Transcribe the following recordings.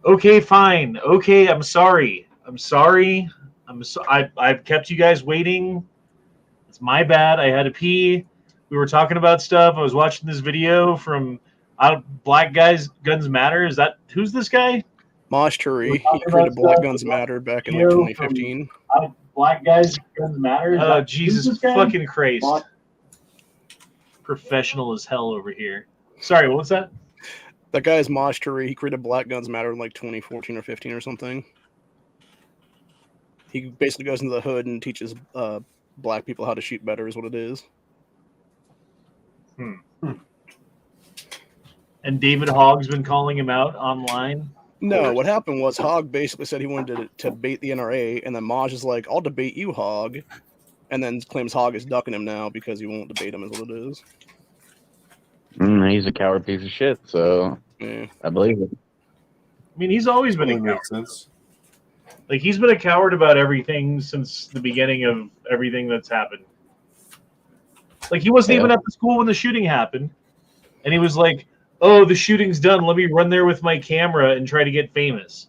Okay, fine. Okay, I'm sorry. I'm sorry. I've kept you guys waiting. It's my bad. I had to pee. We were talking about stuff. I was watching this video from Black Guys Guns Matter. Is that who's this guy? Mosh We were Turi, he talking about created Black stuff. Guns Matter back in like Video from 2015. Black Guys Guns Matter. Oh, Jesus fucking Christ! Professional as hell over here. Sorry, what was that? That guy is Mosh Turi. He created Black Guns Matter in like 2014 or 15 or something. He basically goes into the hood and teaches black people how to shoot better, is what it is. And David Hogg's been calling him out online. No, what happened was Hogg basically said he wanted to bait the NRA, and then Maj is like, I'll debate you, Hogg, and then claims Hogg is ducking him now because he won't debate him, is what it is. He's a coward piece of shit, so yeah. I believe it. I mean, he's always been a coward. Makes sense. Like, he's been a coward about everything since the beginning of everything that's happened. Like, he wasn't even at the school when the shooting happened, and he was like, oh, the shooting's done. Let me run there with my camera and try to get famous.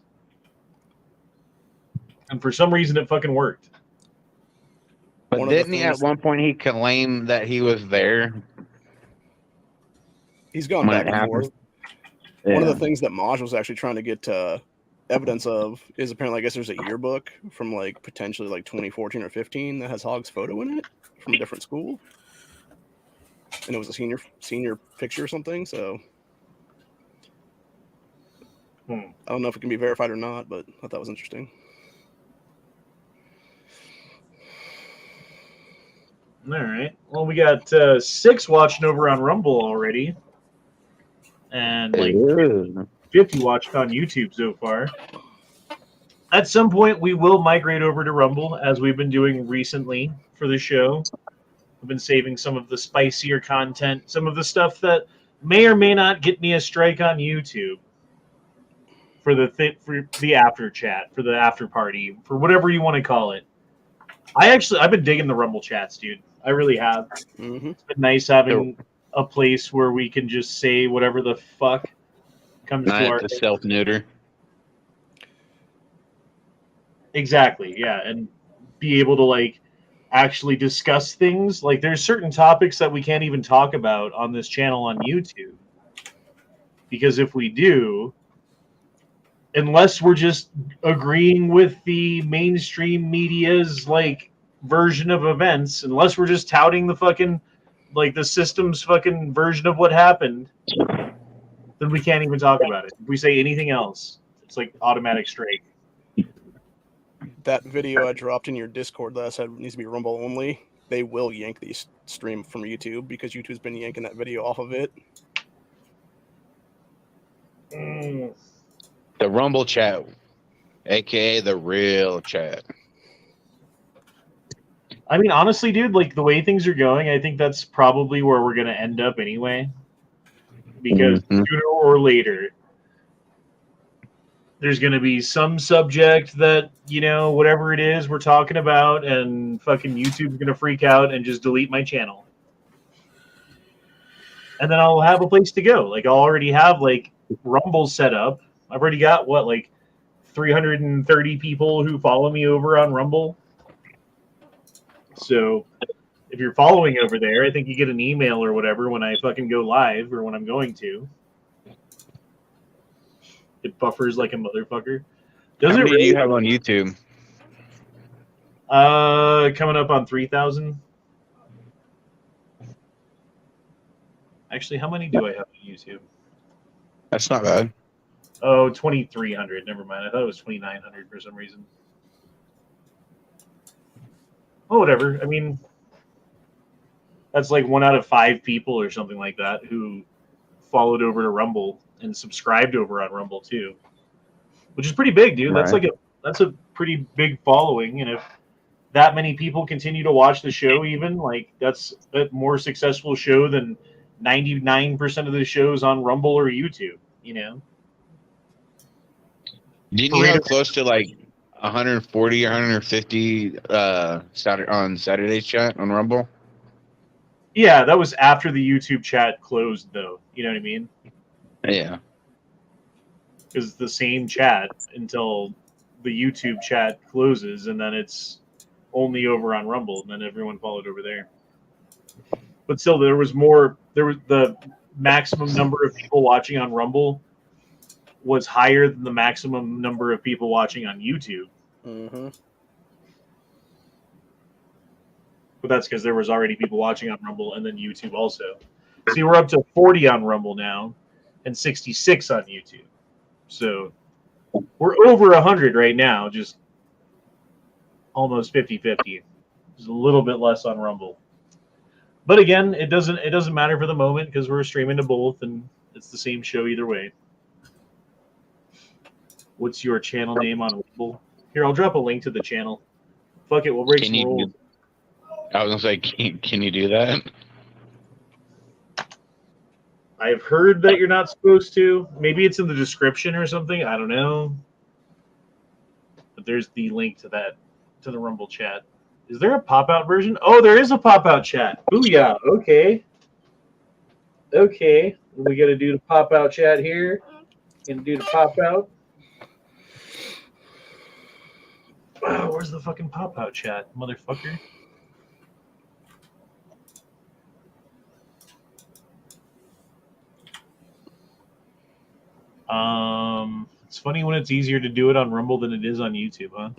And for some reason, it fucking worked. But didn't he, at one point, he claim that he was there? He's gone back and forth. Yeah. One of the things that Maj was actually trying to get evidence of is apparently, I guess there's a yearbook from like potentially like 2014 or 15 that has Hogg's photo in it from a different school. And it was a senior picture or something, so... I don't know if it can be verified or not, but I thought that was interesting. All right. Well, we got 6 watching over on Rumble already. And like 50 watched on YouTube so far. At some point, we will migrate over to Rumble, as we've been doing recently for the show. I've been saving some of the spicier content, some of the stuff that may or may not get me a strike on YouTube. For the after chat, for the after party, for whatever you want to call it. I've been digging the Rumble chats, dude. I really have. Mm-hmm. It's been nice having a place where we can just say whatever the fuck comes to our self-neuter. Exactly, yeah, and be able to like actually discuss things. Like, there's certain topics that we can't even talk about on this channel on YouTube, because if we do, unless we're just agreeing with the mainstream media's like version of events, unless we're just touting the fucking like the system's fucking version of what happened, then we can't even talk about it. If we say anything else, it's like automatic strike. That video I dropped in your Discord that I said needs to be Rumble only, they will yank the stream from YouTube because YouTube's been yanking that video off of it. The Rumble chat, aka the real chat. I mean, honestly, dude, like the way things are going, I think that's probably where we're going to end up anyway. Because sooner or later, there's going to be some subject that, you know, whatever it is we're talking about, and fucking YouTube's going to freak out and just delete my channel. And then I'll have a place to go. Like, I'll already have, like, Rumble set up. I've already got, what, like 330 people who follow me over on Rumble. So if you're following over there, I think you get an email or whatever when I fucking go live or when I'm going to. It buffers like a motherfucker. How many do you have on YouTube? Coming up on 3,000. Actually, how many do I have on YouTube? That's not bad. Oh, 2,300. Never mind. I thought it was 2,900 for some reason. Oh, whatever. I mean, that's like 1 out of 5 people or something like that who followed over to Rumble and subscribed over on Rumble too, which is pretty big, dude. Right. That's a pretty big following, and if that many people continue to watch the show, even like that's a more successful show than 99% of the shows on Rumble or YouTube. You know. Didn't you have close to like 140 or 150 on Saturday's chat on Rumble? Yeah, that was after the YouTube chat closed, though. You know what I mean? Yeah. because it's the same chat until the YouTube chat closes, and then it's only over on Rumble, and then everyone followed over there. But still, there was the maximum number of people watching on Rumble was higher than the maximum number of people watching on YouTube. Mm-hmm. But that's because there was already people watching on Rumble and then YouTube also. See, we're up to 40 on Rumble now and 66 on YouTube. So we're over 100 right now, just almost 50-50. Just a little bit less on Rumble. But again, it doesn't matter for the moment because we're streaming to both and it's the same show either way. What's your channel name on Rumble? Here, I'll drop a link to the channel. Fuck it, we'll break some rules. I was gonna say, can you do that? I've heard that you're not supposed to. Maybe it's in the description or something. I don't know. But there's the link to the Rumble chat. Is there a pop-out version? Oh, there is a pop-out chat. Booyah. Okay. Okay. We got to do the pop-out chat here. Gonna do the pop-out. Wow, where's the fucking pop-out chat, motherfucker? It's funny when it's easier to do it on Rumble than it is on YouTube, huh?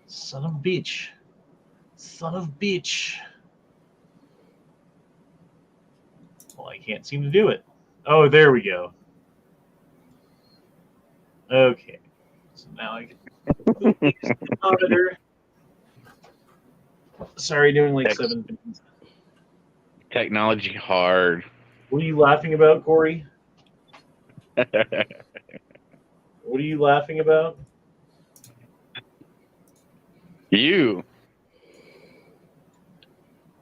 Son of a bitch. Son of a bitch. Well, I can't seem to do it. Oh, there we go. Okay. So now I can monitor. Sorry, doing like 7 things. Technology hard. What are you laughing about, Corey? What are you laughing about? You.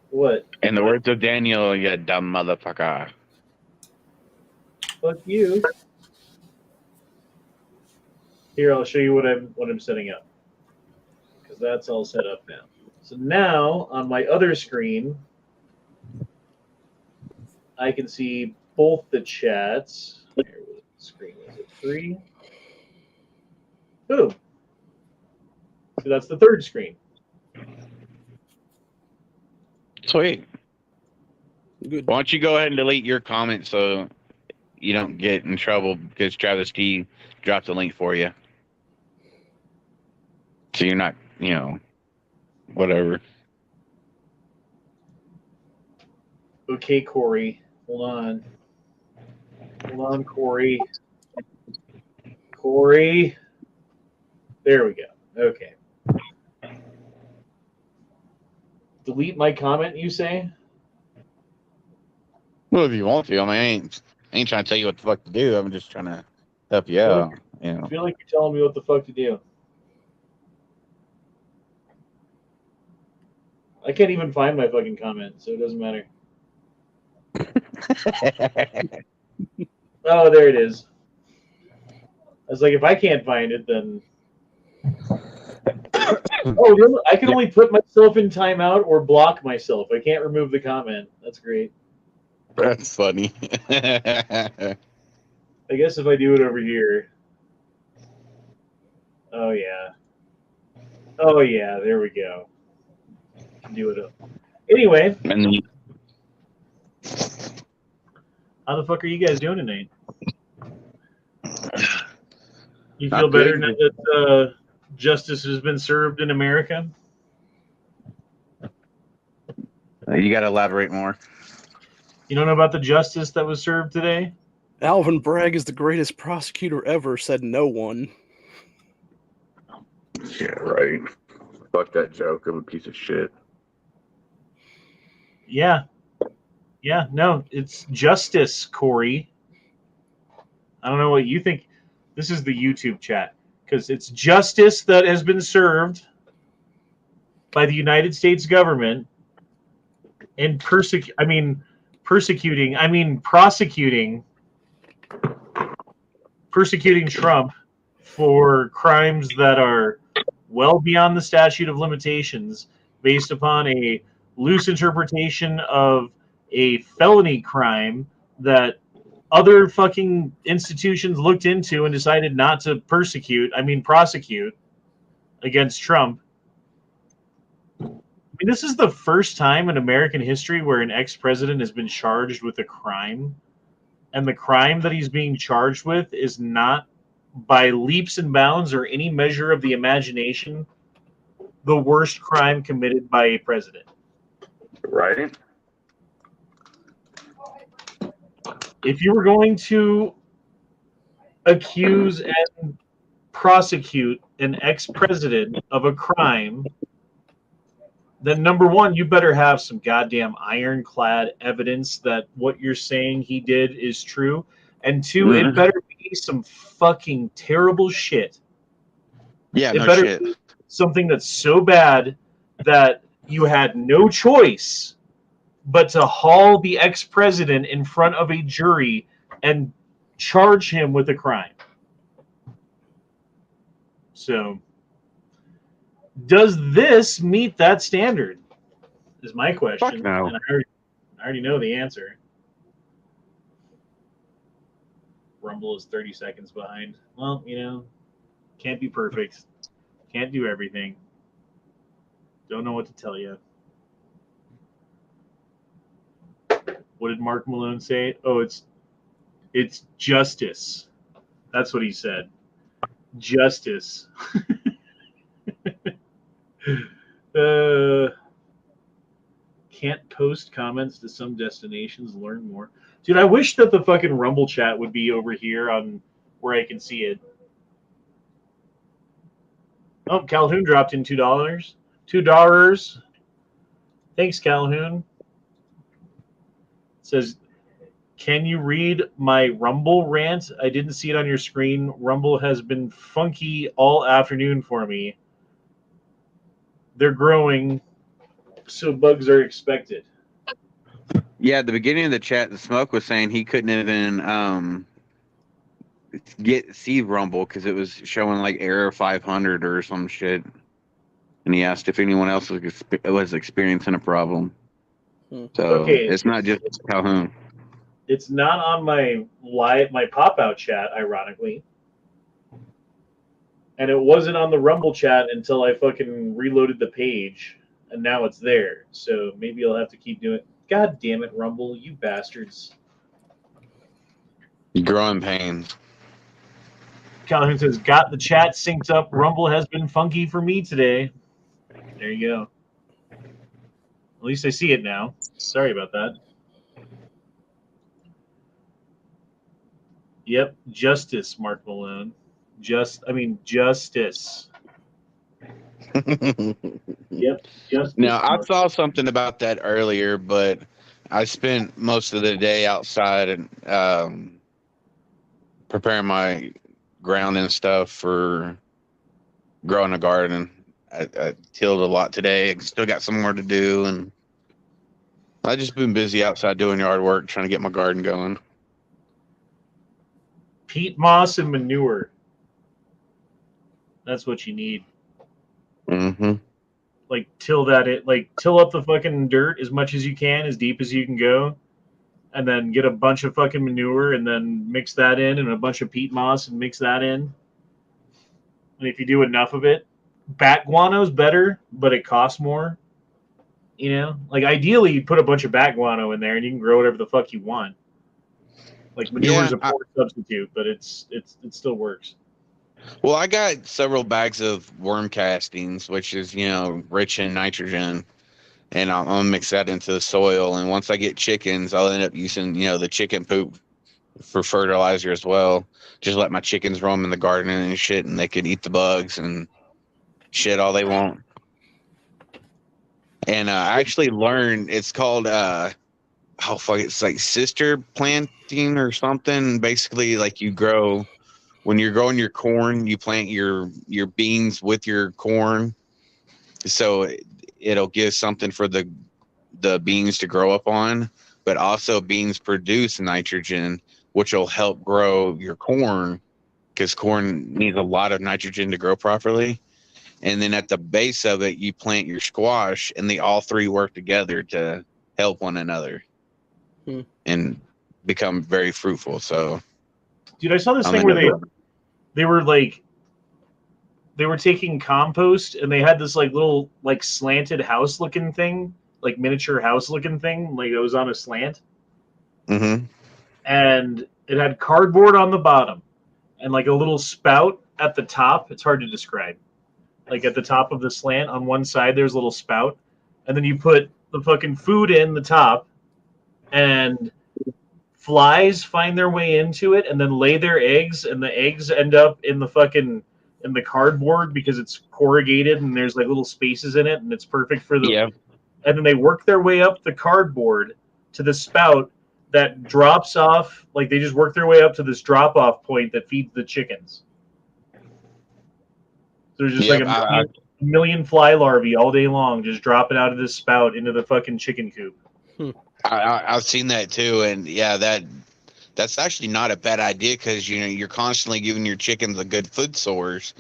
What? In the words of Daniel, you dumb motherfucker. Fuck you. Here, I'll show you what I'm setting up. Because that's all set up now. So now, on my other screen, I can see both the chats. What screen was it? 3. Boom. So that's the third screen. Sweet. Good. Why don't you go ahead and delete your comment so you don't get in trouble because Travis T dropped the link for you. So you're not, whatever. Okay, Corey. Hold on. Hold on, Corey. Corey. There we go. Okay. Delete my comment, you say? Well, if you want to, I ain't trying to tell you what the fuck to do. I'm just trying to help you out. I feel like you're telling me what the fuck to do. I can't even find my fucking comment, so it doesn't matter. Oh, there it is. I was like, if I can't find it, then... Oh, I can only put myself in timeout or block myself. I can't remove the comment. That's great. That's funny. I guess if I do it over here... Oh, yeah. Oh, yeah, there we go. Do it up. Anyway... How the fuck are you guys doing tonight? You feel better now that justice has been served in America? You got to elaborate more. You don't know about the justice that was served today? Alvin Bragg is the greatest prosecutor ever, said no one. Yeah, right. Fuck that joke. I'm a piece of shit. Yeah. Yeah, no, it's justice, Corey. I don't know what you think. This is the YouTube chat. Because it's justice that has been served by the United States government and prosecuting Trump for crimes that are well beyond the statute of limitations based upon a loose interpretation of a felony crime that other fucking institutions looked into and decided not to prosecute against Trump. I mean, this is the first time in American history where an ex-president has been charged with a crime, and the crime that he's being charged with is not, by leaps and bounds or any measure of the imagination, the worst crime committed by a president. Right. If you were going to accuse and prosecute an ex-president of a crime, then number one, you better have some goddamn ironclad evidence that what you're saying he did is true. And two, it better be some fucking terrible shit. Yeah, it no better shit. be something that's so bad that you had no choice but to haul the ex-president in front of a jury and charge him with a crime. So, does this meet that standard? Is my question. Fuck no. And I already know the answer. Rumble is 30 seconds behind. Well, can't be perfect. Can't do everything. Don't know what to tell you. What did Mark Malone say? Oh, it's justice. That's what he said. Justice. Can't post comments to some destinations. Learn more. Dude, I wish that the fucking Rumble chat would be over here on where I can see it. Oh, Calhoun dropped in $2. $2. Thanks, Calhoun. It says, can you read my Rumble rant? I didn't see it on your screen. Rumble has been funky all afternoon for me. They're growing, so bugs are expected. Yeah, at the beginning of the chat, the Smoke was saying he couldn't even see Rumble because it was showing like error 500 or some shit. And he asked if anyone else was experiencing a problem. So okay, it's not just Calhoun. It's not on my Popout chat, ironically. And it wasn't on the Rumble chat until I fucking reloaded the page. And now it's there. So maybe I'll have to keep doing it. God damn it, Rumble, you bastards. Growing pains. Calhoun says, got the chat synced up. Rumble has been funky for me today. There you go. At least I see it now. Sorry about that. Yep, justice, Mark Malone. Justice. Yep, justice. Now, I saw something about that earlier, but I spent most of the day outside and preparing my ground and stuff for growing a garden. I tilled a lot today. I still got some more to do, and I've just been busy outside doing yard work, trying to get my garden going. Peat moss and manure. That's what you need. Mm-hmm. Like till up the fucking dirt as much as you can, as deep as you can go, and then get a bunch of fucking manure and then mix that in, and a bunch of peat moss and mix that in. And if you do enough of it, bat guano's better, but it costs more. Like ideally you put a bunch of bat guano in there and you can grow whatever the fuck you want. Like manure's a poor substitute, but it still works. Well, I got several bags of worm castings, which is, rich in nitrogen, and I'm going to mix that into the soil. And once I get chickens, I'll end up using, the chicken poop for fertilizer as well. Just let my chickens roam in the garden and shit, and they can eat the bugs and shit all they want. And I actually learned it's called, it's like sister planting or something. Basically, like when you're growing your corn, you plant your beans with your corn, so it'll give something for the beans to grow up on. But also, beans produce nitrogen, which will help grow your corn, because corn needs a lot of nitrogen to grow properly. And then at the base of it, you plant your squash, and they all three work together to help one another. And become very fruitful. So, dude, I saw this I'm thing where into it. they were taking compost and they had this like little like slanted house looking thing, like miniature house looking thing, like it was on a slant, Mm-hmm. and it had cardboard on the bottom and like a little spout at the top. It's hard to describe. Like at the top of the slant on one side, there's a little spout, and then you put the fucking food in the top, and flies find their way into it and then lay their eggs, and the eggs end up in the cardboard because it's corrugated and there's like little spaces in it, and it's perfect for the. Yeah. And then they work their way up the cardboard to the spout that drops off. Like they just work their way up to this drop off point that feeds the chickens. There's just like a million fly larvae all day long just dropping out of this spout into the fucking chicken coop. I've seen that too, and yeah, that's actually not a bad idea because you're constantly giving your chickens a good food source,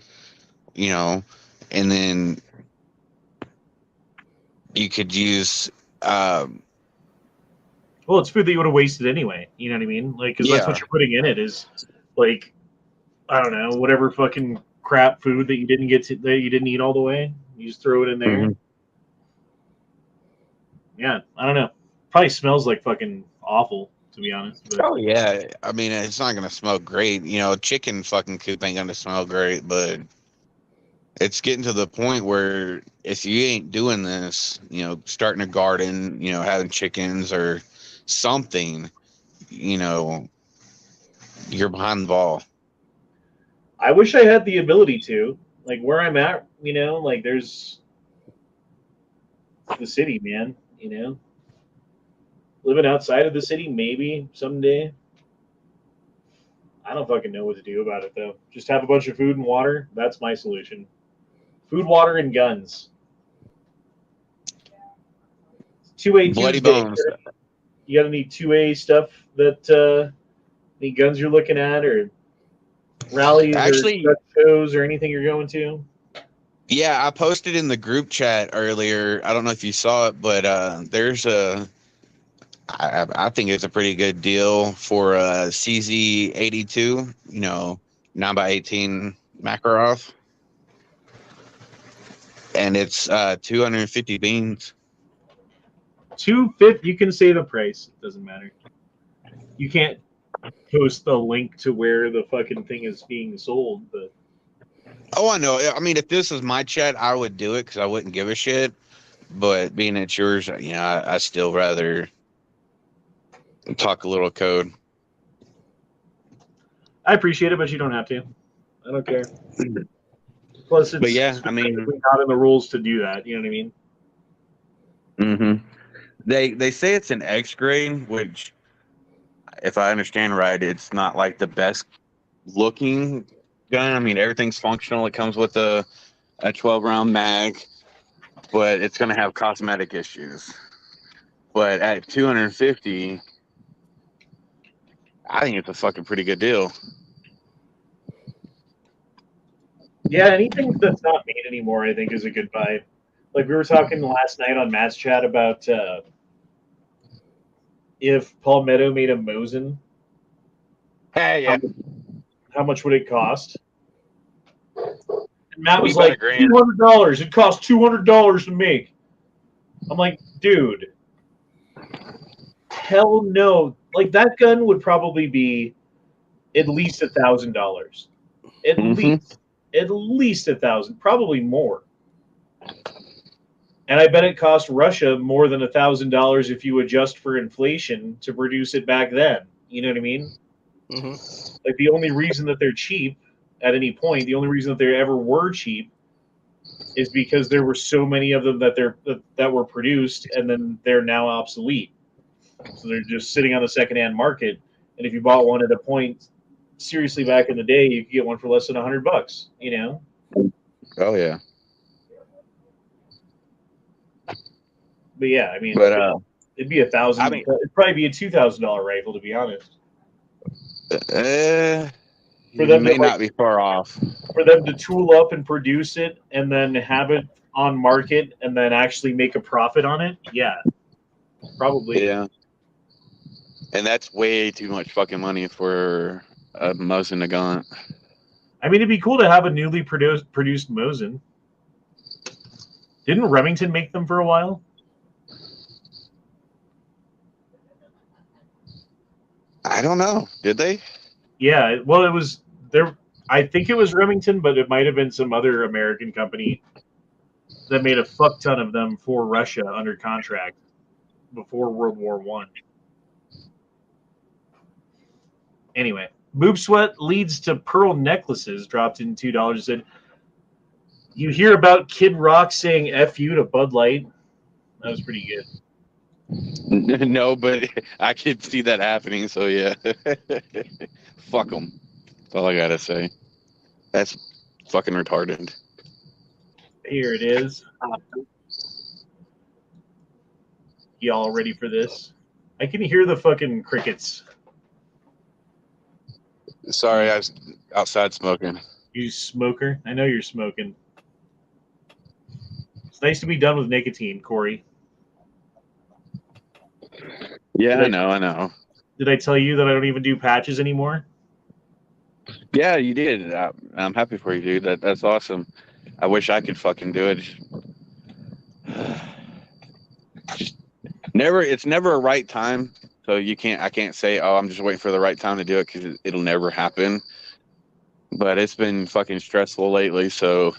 and then you could use. Well, it's food that you would have wasted anyway. You know what I mean? Like, because that's what you're putting in it is, like, I don't know, whatever fucking crap food that you didn't eat all the way. You just throw it in there. Mm-hmm. Yeah, I don't know. Probably smells like fucking awful, to be honest. But. Oh yeah, I mean it's not gonna smell great. Chicken fucking coop ain't gonna smell great, but it's getting to the point where if you ain't doing this, starting a garden, having chickens or something, you're behind the ball. I wish I had the ability to. Like where I'm at, like there's the city, man, Living outside of the city, maybe someday. I don't fucking know what to do about it, though. Just have a bunch of food and water. That's my solution. Food, water, and guns. 2A Bloody Tuesday. bones. You gotta need 2A stuff that any guns you're looking at, or rallies, Actually, or shows, or anything you're going to. Yeah, I posted in the group chat earlier. I don't know if you saw it, but there's I think it's a pretty good deal for CZ82, 9x18 Makarov. And it's 250 beans. 250. You can say the price. It doesn't matter. You can't post the link to where the fucking thing is being sold, but. Oh, I know. I mean, if this was my chat, I would do it because I wouldn't give a shit. But being it's yours, I still rather talk a little code. I appreciate it, but you don't have to. I don't care. Plus, it's I mean, not in the rules to do that. You know what I mean? Mm-hmm. They say it's an X grade, which, if I understand right, it's not like the best looking gun. I mean, everything's functional. It comes with a 12-round mag, but it's going to have cosmetic issues. But at 250, I think it's a fucking pretty good deal. Yeah, anything that's not made anymore, I think, is a good buy. Like we were talking last night on Matt's chat about if Palmetto made a Mosin, Hey, yeah. How much would it cost? And Matt was About like, $200. It costs $200 to make. I'm like, dude, hell no. Like that gun would probably be at least $1,000. At least 1,000, probably more. And I bet it cost Russia more than $1,000 if you adjust for inflation to produce it back then. You know what I mean? Mm-hmm. Like the only reason that they're cheap at any point, the only reason that they ever were cheap, is because there were so many of them that were produced, and then they're now obsolete. So they're just sitting on the secondhand market. And if you bought one at a point, seriously, back in the day, you could get one for less than $100. You know? Oh yeah. But yeah, I mean, it'd be $1,000. I mean, it'd probably be a $2,000 rifle, to be honest. For them, may not be far off. For them to tool up and produce it, and then have it on market, and then actually make a profit on it, yeah, probably. Yeah. And that's way too much fucking money for a Mosin Nagant. I mean, it'd be cool to have a newly produced Mosin. Didn't Remington make them for a while? I don't know. Did they? Yeah, well, it was there. I think it was Remington, but it might have been some other American company that made a fuck ton of them for Russia under contract before World War One. Anyway, boob sweat leads to pearl necklaces dropped in $2. Said, you hear about Kid Rock saying "F you" to Bud Light? That was pretty good. No, but I could see that happening. So yeah, fuck them. That's all I gotta say. That's fucking retarded. Here it is. Y'all ready for this? I can hear the fucking crickets. Sorry, I was outside smoking. You smoker? I know you're smoking. It's nice to be done with nicotine, Corey. Yeah, I know. Did I tell you that I don't even do patches anymore? Yeah, you did. I'm happy for you, dude. That's awesome. I wish I could fucking do it. It's never a right time. So I can't say, oh, I'm just waiting for the right time to do it because it'll never happen. But it's been fucking stressful lately. So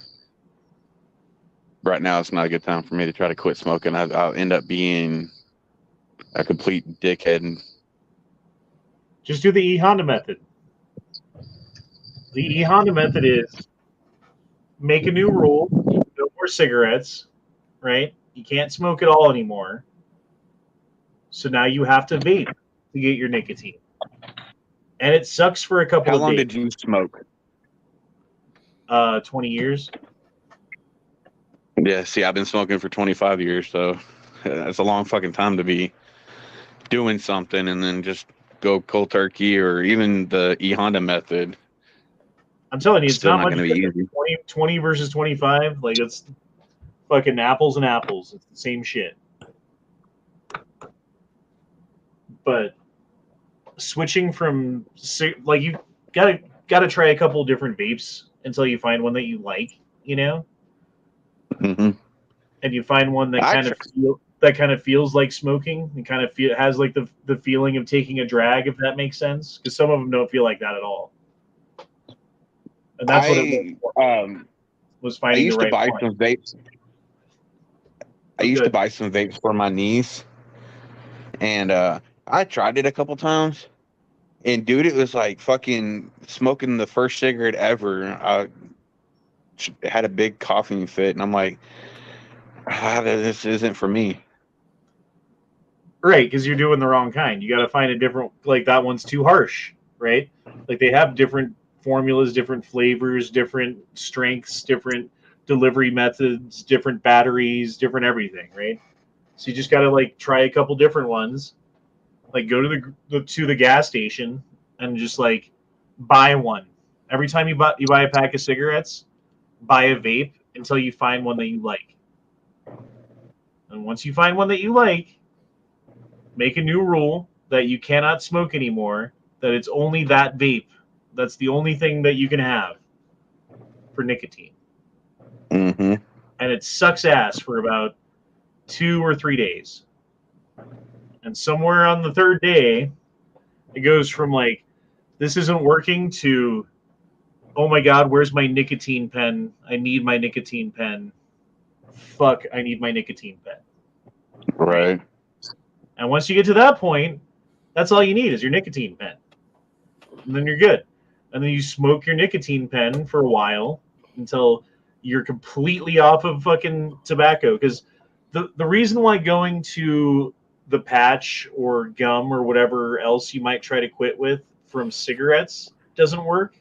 right now it's not a good time for me to try to quit smoking. I'll end up being a complete dickhead. Just do the E Honda method. The E Honda method is make a new rule, no more cigarettes, right? You can't smoke at all anymore. So now you have to vape to get your nicotine. And it sucks for a couple of days. How long did you smoke? 20 years. Yeah, see, I've been smoking for 25 years, so that's a long fucking time to be doing something and then just go cold turkey or even the E Honda method. I'm telling you, it's Still not much going to be easy. 20 versus 25. Like, it's fucking apples and apples. It's the same shit. But switching from, like, you gotta try a couple different vapes until you find one that you like, you know? Mm-hmm. And you find one that kind of feels like smoking and kind of has like the feeling of taking a drag, if that makes sense. Because some of them don't feel like that at all. And that's what it was finding the right one. I used to buy some vapes for my niece, and I tried it a couple times, and dude, it was like fucking smoking the first cigarette ever. I had a big coughing fit, and I'm like, this isn't for me. Right, because you're doing the wrong kind. You got to find a different, like that one's too harsh, right? Like they have different formulas, different flavors, different strengths, different delivery methods, different batteries, different everything, right? So you just got to like try a couple different ones. Like go to the gas station and just like buy one. Every time you buy a pack of cigarettes, buy a vape until you find one that you like. And once you find one that you like, make a new rule that you cannot smoke anymore, that it's only that vape. That's the only thing that you can have for nicotine. Mm-hmm. And it sucks ass for about 2 or 3 days. And somewhere on the third day, it goes from like, this isn't working to, oh my God, where's my nicotine pen? I need my nicotine pen. Fuck, I need my nicotine pen. Right. And once you get to that point, that's all you need is your nicotine pen. And then you're good. And then you smoke your nicotine pen for a while until you're completely off of fucking tobacco. Because the reason why going to the patch or gum or whatever else you might try to quit with from cigarettes doesn't work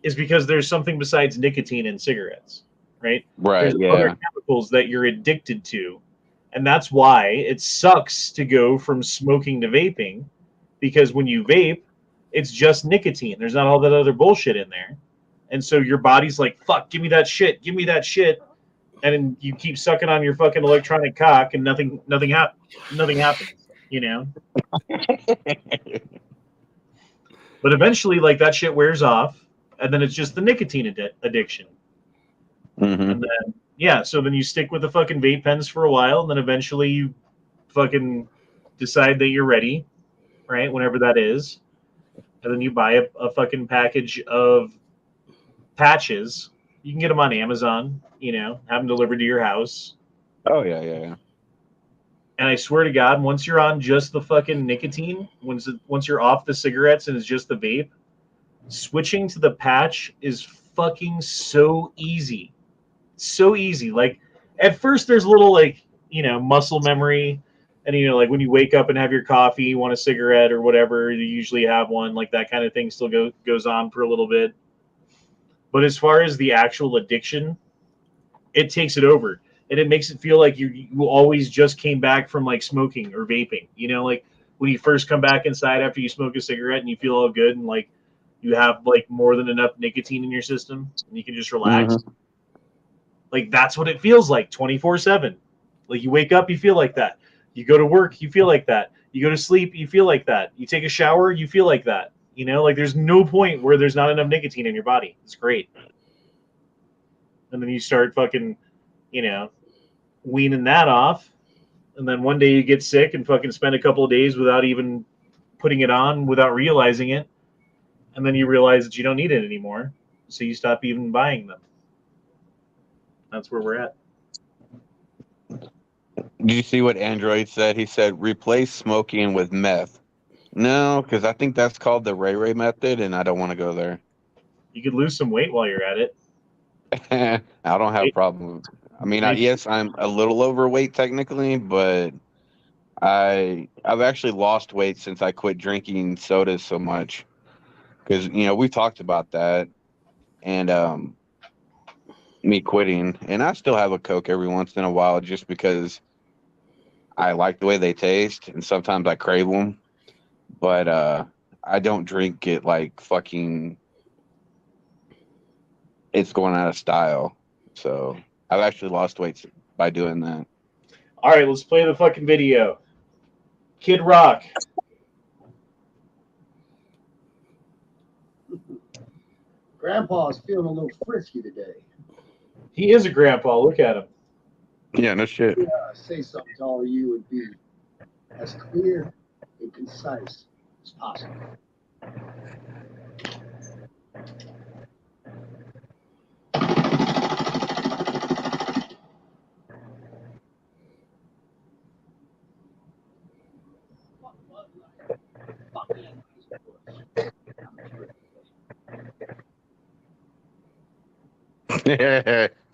is because there's something besides nicotine in cigarettes, right? Right, There's other chemicals that you're addicted to. And that's why it sucks to go from smoking to vaping, because when you vape, it's just nicotine. There's not all that other bullshit in there. And so your body's like, fuck, give me that shit. Give me that shit. And then you keep sucking on your fucking electronic cock and nothing happens. you know. But eventually, like, that shit wears off, and then it's just the nicotine addiction. Mm-hmm. And then, yeah, so then you stick with the fucking vape pens for a while, and then eventually you fucking decide that you're ready, right? Whenever that is. And then you buy a fucking package of patches. You can get them on Amazon, you know, have them delivered to your house. Oh, yeah. And I swear to God, once you're on just the fucking nicotine, once you're off the cigarettes and it's just the vape, switching to the patch is fucking so easy. So easy. Like, at first there's a little, like, you know, muscle memory. And, you know, like when you wake up and have your coffee, you want a cigarette or whatever, you usually have one. Like, that kind of thing still goes on for a little bit. But as far as the actual addiction, it takes it over. And it makes it feel like you always just came back from, like, smoking or vaping. You know, like when you first come back inside after you smoke a cigarette and you feel all good and, like, you have, like, more than enough nicotine in your system and you can just relax. Mm-hmm. Like, that's what it feels like 24/7. Like, you wake up, you feel like that. You go to work, you feel like that. You go to sleep, you feel like that. You take a shower, you feel like that. You know, like, there's no point where there's not enough nicotine in your body. It's great. And then you start fucking, you know, weaning that off. And then one day you get sick and fucking spend a couple of days without even putting it on, without realizing it. And then you realize that you don't need it anymore. So you stop even buying them. That's where we're at. Did you see what Android said? He said, replace smoking with meth. No, because I think that's called the Ray Ray method, and I don't want to go there. You could lose some weight while you're at it. I don't have a problem. I mean, yes, I'm a little overweight technically, but I've actually lost weight since I quit drinking sodas so much. Because, you know, we talked about that, and me quitting, and I still have a Coke every once in a while just because I like the way they taste, and sometimes I crave them. But I don't drink it like fucking it's going out of style. So I've actually lost weight by doing that. All right, let's play the fucking video. Kid Rock. Grandpa's feeling a little frisky today. He is a grandpa. Look at him. Yeah, no shit. Say something to all of you and be as clear and concise as possible.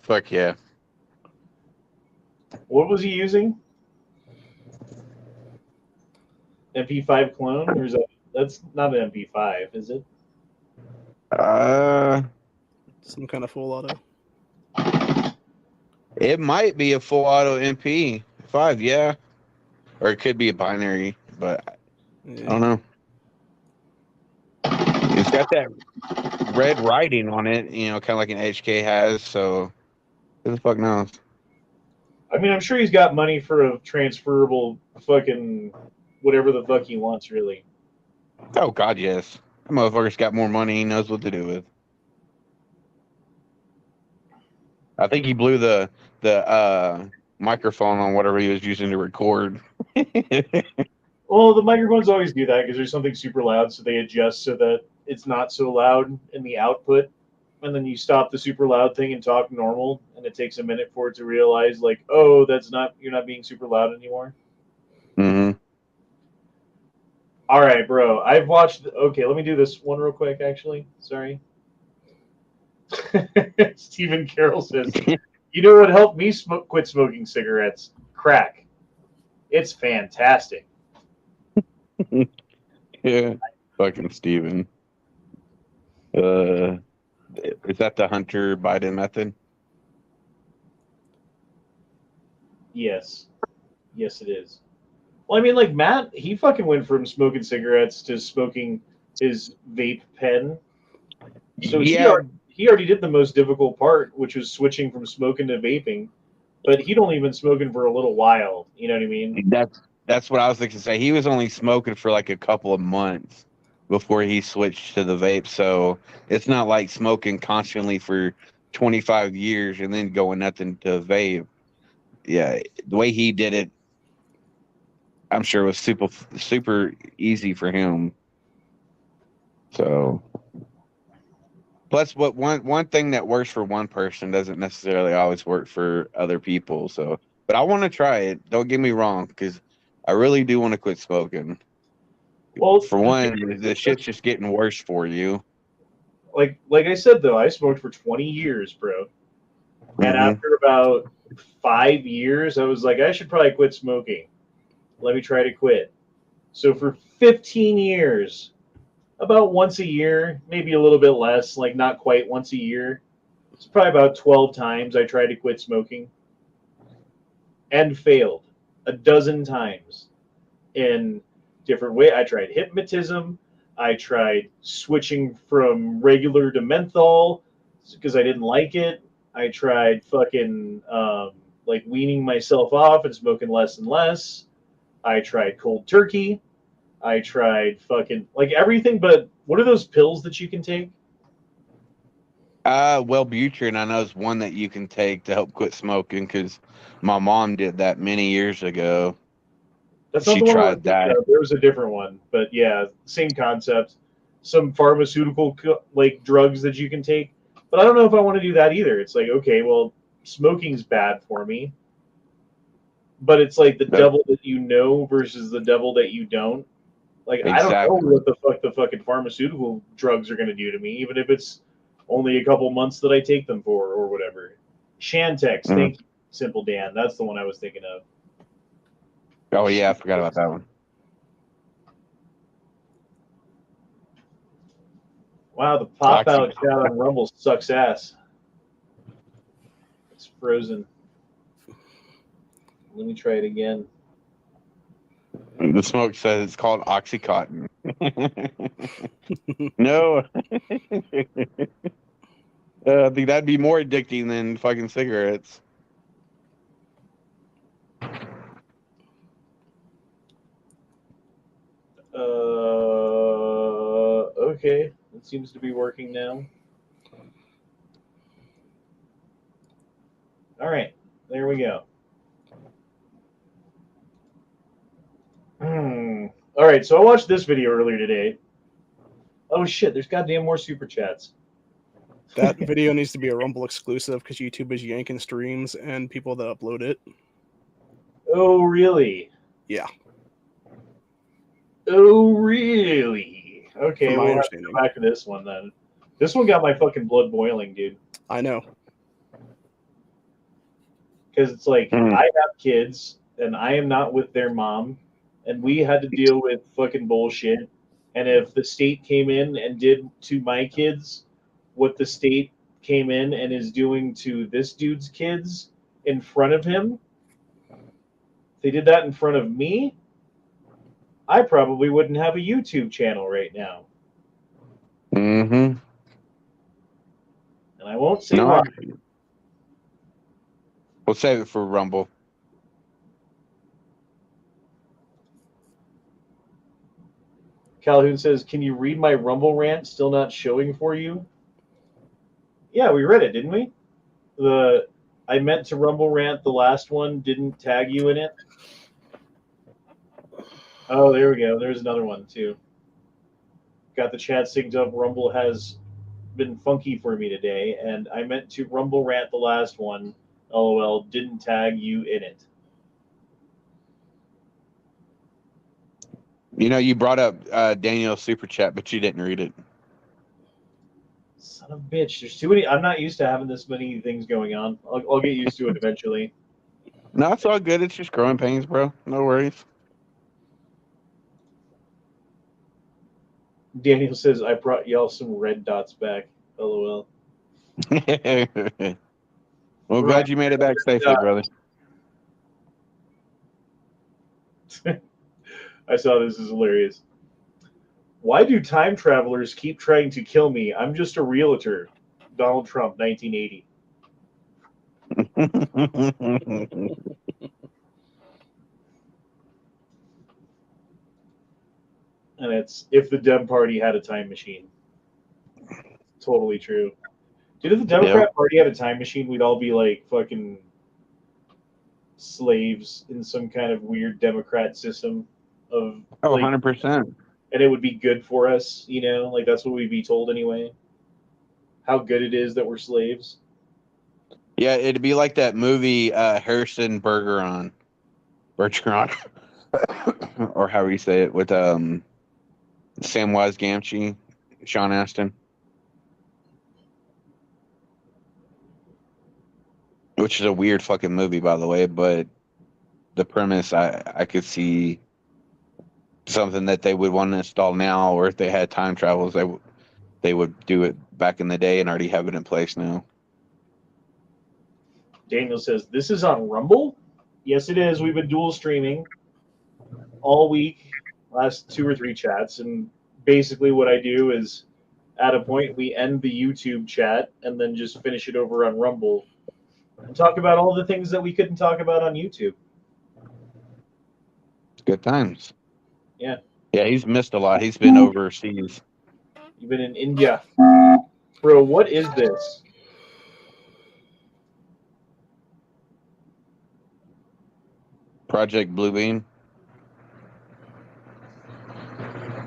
Fuck yeah. What was he using? MP5 clone? Or is that's not an MP5, is it? Some kind of full auto. It might be a full auto MP5, yeah. Or it could be a binary, but Yeah. I don't know. It's got that red writing on it, you know, kind of like an HK has, so who the fuck knows? I mean, I'm sure he's got money for a transferable fucking whatever the fuck he wants, really. Oh, God, yes. That motherfucker's got more money he knows what to do with. I think he blew the microphone on whatever he was using to record. Well, the microphones always do that because there's something super loud, so they adjust so that it's not so loud in the output. And then you stop the super loud thing and talk normal, and it takes a minute for it to realize, like, oh, you're not being super loud anymore. Mm-hmm. All right, bro. I've watched. Okay, let me do this one real quick, actually. Sorry. Stephen Carroll says, you know what helped me quit smoking cigarettes? Crack. It's fantastic. Yeah, fucking Steven. Is that the Hunter Biden method? Yes. Yes, it is. Well, I mean, like, Matt, he fucking went from smoking cigarettes to smoking his vape pen. So yeah, he already did the most difficult part, which was switching from smoking to vaping. But he'd only been smoking for a little while. You know what I mean? That's what I was going to say. He was only smoking for like a couple of months before he switched to the vape. So it's not like smoking constantly for 25 years and then going nothing to vape. Yeah, the way he did it, I'm sure was super easy for him. So plus what one thing that works for one person doesn't necessarily always work for other people. So but I want to try it. Don't get me wrong, because I really do want to quit smoking. Well, For one, the shit's just getting worse for you. like I said though, I smoked for 20 years, bro. And Mhm. after about 5 years, I was like, I should probably quit smoking. Let me try to quit. So for 15 years, about once a year, maybe a little bit less, like not quite once a year. It's probably about 12 times I tried to quit smoking and failed a dozen times in different way. I tried hypnotism. I tried switching from regular to menthol because I didn't like it. I tried fucking like weaning myself off and smoking less and less. I tried cold turkey. I tried fucking like everything but what are those pills that you can take? Wellbutrin, I know, is one that you can take to help quit smoking because my mom did that many years ago. That's not She the one I was tried thinking that. of. There was a different one, but yeah, same concept. Some pharmaceutical like drugs that you can take, but I don't know if I want to do that either. It's like okay, well, smoking's bad for me, but it's like the That- devil that you know versus the devil that you don't. Like I don't know exactly. what the fuck the fucking pharmaceutical drugs are going to do to me, even if it's only a couple months that I take them for or whatever. Shantex, Mhm. thank you, Simple Dan. That's the one I was thinking of. Oh yeah, I forgot about that one. Wow, the Oxy. Popout Chat on Rumble sucks ass. It's frozen. Let me try it again. The smoke says it's called Oxycontin. No, I think that'd be more addicting than fucking cigarettes. Okay. It seems to be working now. All right. There we go. All right. So I watched this video earlier today. Oh shit! There's goddamn more super chats. That video needs to be a Rumble exclusive because YouTube is yanking streams and people that upload it. Oh really? Yeah. Oh really? Okay. From my We'll have to understanding. go back to this one then. This one got my fucking blood boiling, dude. I know. Because it's like Mm. I have kids and I am not with their mom, and we had to deal with fucking bullshit. And if the state came in and did to my kids what the state came in and is doing to this dude's kids in front of him, if they did that in front of me, I probably wouldn't have a YouTube channel right now. Mm-hmm. And I won't say No, why. we'll save it for Rumble. Calhoun says, "Can you read my Rumble rant? Still not showing for you?" Yeah, we read it, didn't we? I meant to Rumble rant. The last one didn't tag you in it. Oh, there we go. There's another one too. Got the chat synced up. Rumble has been funky for me today, and I meant to Rumble rant the last one. LOL, didn't tag you in it. You know, you brought up Daniel's super chat, but you didn't read it. Son of a bitch. There's too many. I'm not used to having this many things going on. I'll get used to it eventually. No, it's all good. It's just growing pains, bro. No worries. Daniel says, I brought y'all some red dots back. LOL. Well, glad you made it back safely, brother. I saw this is hilarious. Why do time travelers keep trying to kill me? I'm just a realtor. Donald Trump, 1980. And it's if the Dem Party had a time machine. Totally true. Dude, if the Democrat Party had a time machine, we'd all be like fucking slaves in some kind of weird Democrat system of like, 100%. and it would be good for us, you know, like that's what we'd be told anyway. How good it is that we're slaves. Yeah, it'd be like that movie Harrison Bergeron, or however you say it, with Samwise Gamgee, Sean Astin, which is a weird fucking movie, by the way. But the premise, I could see something that they would want to install now, or if they had time travels, they would do it back in the day and already have it in place now. Daniel says, this is on Rumble? Yes, it is. We've been dual streaming all week, last 2 or 3 chats. And basically what I do is at a point we end the YouTube chat and then just finish it over on Rumble and talk about all the things that we couldn't talk about on YouTube. Good times. Yeah. Yeah, he's missed a lot. He's been overseas. You've been in India. Bro, what is this? Project Bluebeam.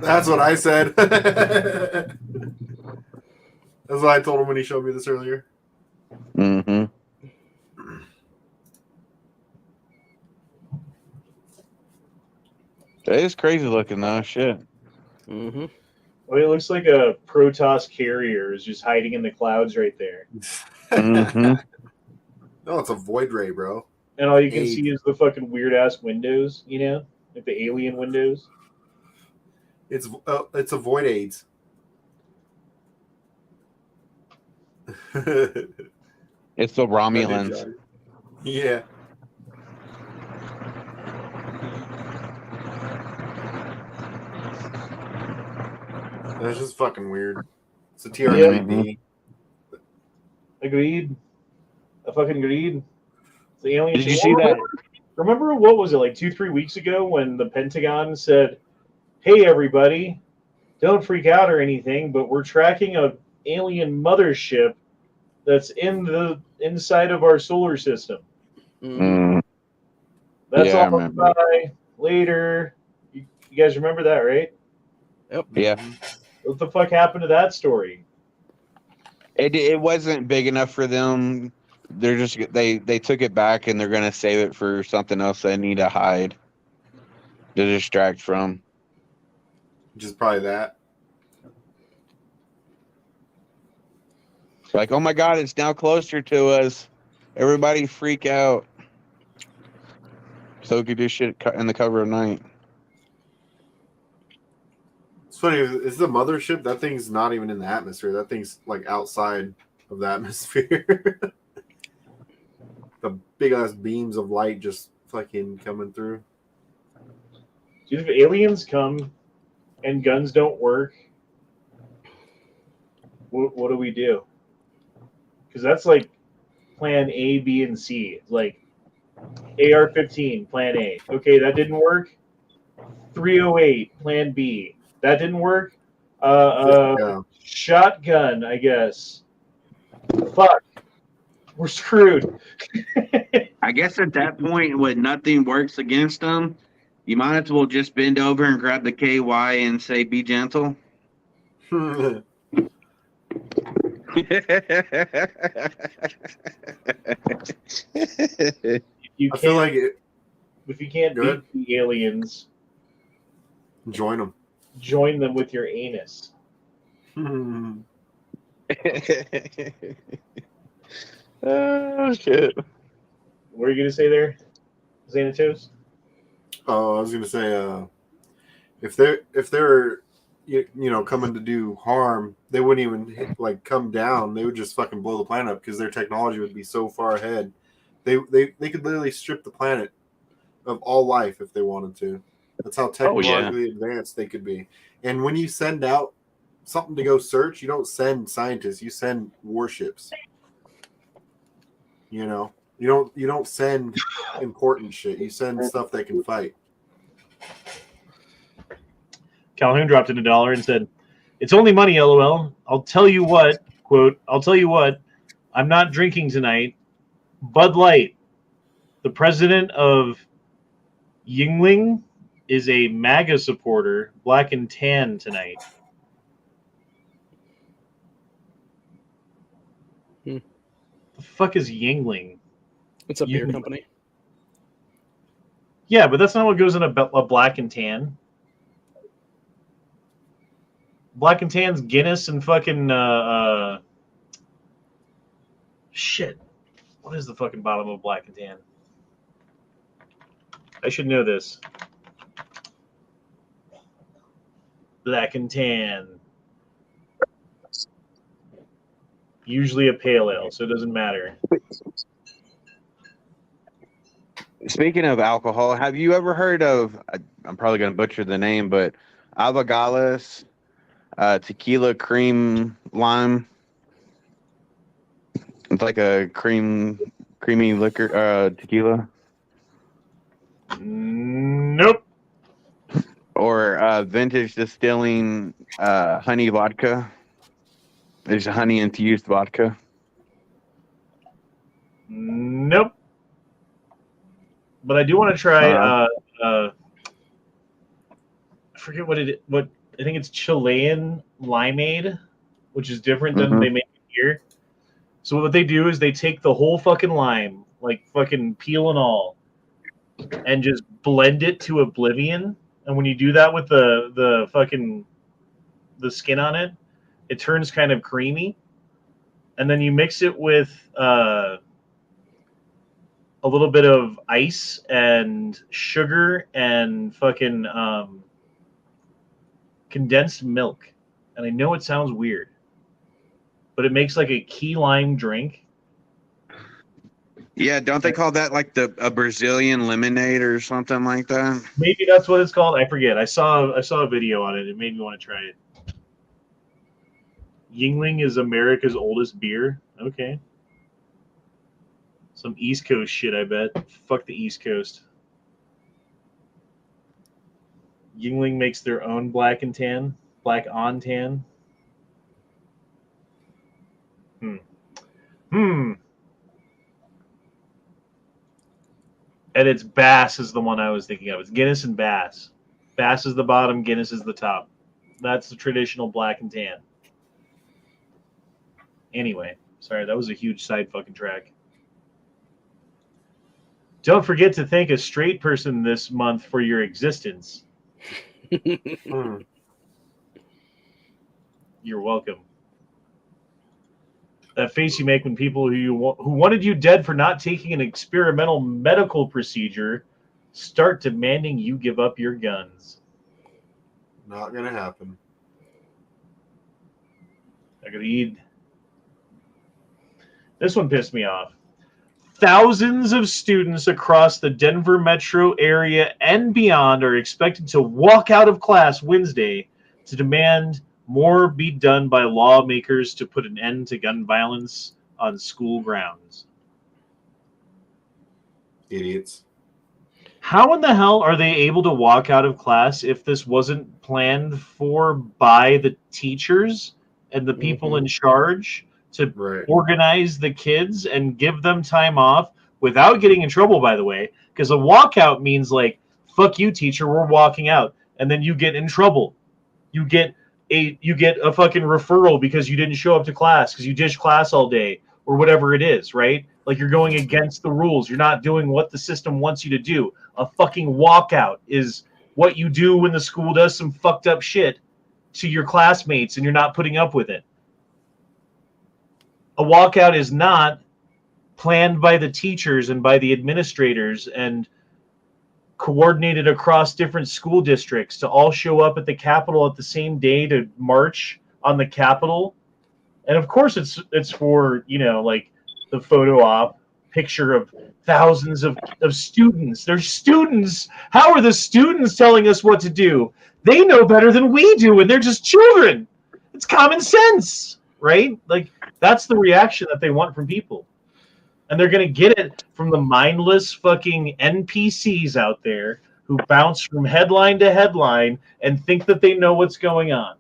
That's what I said. That's what I told him when he showed me this earlier. Mm-hmm. It is crazy looking though. Shit. Mm-hmm. Well, it looks like a Protoss carrier is just hiding in the clouds right there. Mm-hmm. No, it's a void ray, bro. And all you can see is the fucking weird-ass windows, you know? Like the alien windows. It's a void AIDS. It's the Romulans. Yeah. That's just fucking weird. It's a TRPD. Agreed. I fucking agreed. The alien. Did you see that? Remember what was it, like 2-3 weeks ago when the Pentagon said, hey everybody, don't freak out or anything, but we're tracking a alien mothership that's inside of our solar system. Mm. That's Yeah, I all. remember. Bye. Later. You guys remember that, right? Yep. Yeah. What the fuck happened to that story? It wasn't big enough for them. They're just they took it back and they're gonna save it for something else they need to hide to distract from. Which is probably that. Like, oh my god, it's now closer to us. Everybody freak out. So we could do shit in the cover of night. It's funny. It's the mothership. That thing's not even in the atmosphere. That thing's like outside of the atmosphere. The big ass beams of light just fucking coming through. Dude, if aliens come and guns don't work, what do we do? Because that's like plan A, B, and C. Like AR-15, plan A. Okay, that didn't work. 308, plan B. That didn't work. Yeah. Shotgun, I guess. Fuck. We're screwed. I guess at that point, when nothing works against them, you might as well just bend over and grab the KY and say, be gentle. You I feel like it. if you can't beat the aliens, Join them. join them with your anus. Oh shit! What are you gonna say there, Xanatos? Oh, I was gonna say, if they're you know coming to do harm, they wouldn't even come down. They would just fucking blow the planet up because their technology would be so far ahead. They could literally strip the planet of all life if they wanted to. That's how technologically advanced they could be. And when you send out something to go search, you don't send scientists. You send warships. You know, you don't send important shit. You send stuff that can fight. Calhoun dropped in $1 and said, "It's only money, LOL. I'll tell you what, quote, I'll tell you what, I'm not drinking tonight. Bud Light, the president of Yingling, is a MAGA supporter, black and tan tonight." Hmm. The fuck is Yingling? It's a beer company. Yeah, but that's not what goes in a black and tan. Black and tan's Guinness and fucking shit. What is the fucking bottom of black and tan? I should know this. Black and tan. Usually a pale ale, so it doesn't matter. Speaking of alcohol, have you ever heard of, I'm probably going to butcher the name, but Avagalas tequila cream lime? It's like a creamy liquor, tequila. Nope. Or vintage distilling honey vodka. There's honey infused vodka. Nope. But I do want to try. I forget what I think it's Chilean limeade, which is different than they make it here. So what they do is they take the whole fucking lime, like fucking peel and all, and just blend it to oblivion. And when you do that with the fucking the skin on it, it turns kind of creamy. And then you mix it with a little bit of ice and sugar and fucking condensed milk. And I know it sounds weird, but it makes like a key lime drink. Yeah, don't they call that like a Brazilian lemonade or something like that? Maybe that's what it's called. I forget. I saw a video on it. It made me want to try it. Yingling is America's oldest beer. Okay. Some East Coast shit, I bet. Fuck the East Coast. Yingling makes their own black and tan. Black on tan. And it's Bass is the one I was thinking of. It's Guinness and Bass. Bass is the bottom, Guinness is the top. That's the traditional black and tan. Anyway, sorry, that was a huge side fucking track. Don't forget to thank a straight person this month for your existence. You're welcome. That face you make when people who wanted you dead for not taking an experimental medical procedure start demanding you give up your guns. Not gonna happen. Agreed. This one pissed me off. Thousands of students across the Denver metro area and beyond are expected to walk out of class Wednesday to demand more be done by lawmakers to put an end to gun violence on school grounds. Idiots. How in the hell are they able to walk out of class if this wasn't planned for by the teachers and the people in charge to organize the kids and give them time off without getting in trouble, by the way? Because a walkout means like, fuck you, teacher, we're walking out. And then you get in trouble. You get a fucking referral because you didn't show up to class because you ditched class all day or whatever it is, right? Like you're going against the rules. You're not doing what the system wants you to do. A fucking walkout is what you do when the school does some fucked up shit to your classmates and you're not putting up with it. A walkout is not planned by the teachers and by the administrators and coordinated across different school districts to all show up at the Capitol at the same day to march on the Capitol. And of course it's for, like the photo op picture of thousands of students. They're students. How are the students telling us what to do? They know better than we do, and they're just children. It's common sense, right? Like, that's the reaction that they want from people. And they're going to get it from the mindless fucking NPCs out there who bounce from headline to headline and think that they know what's going on.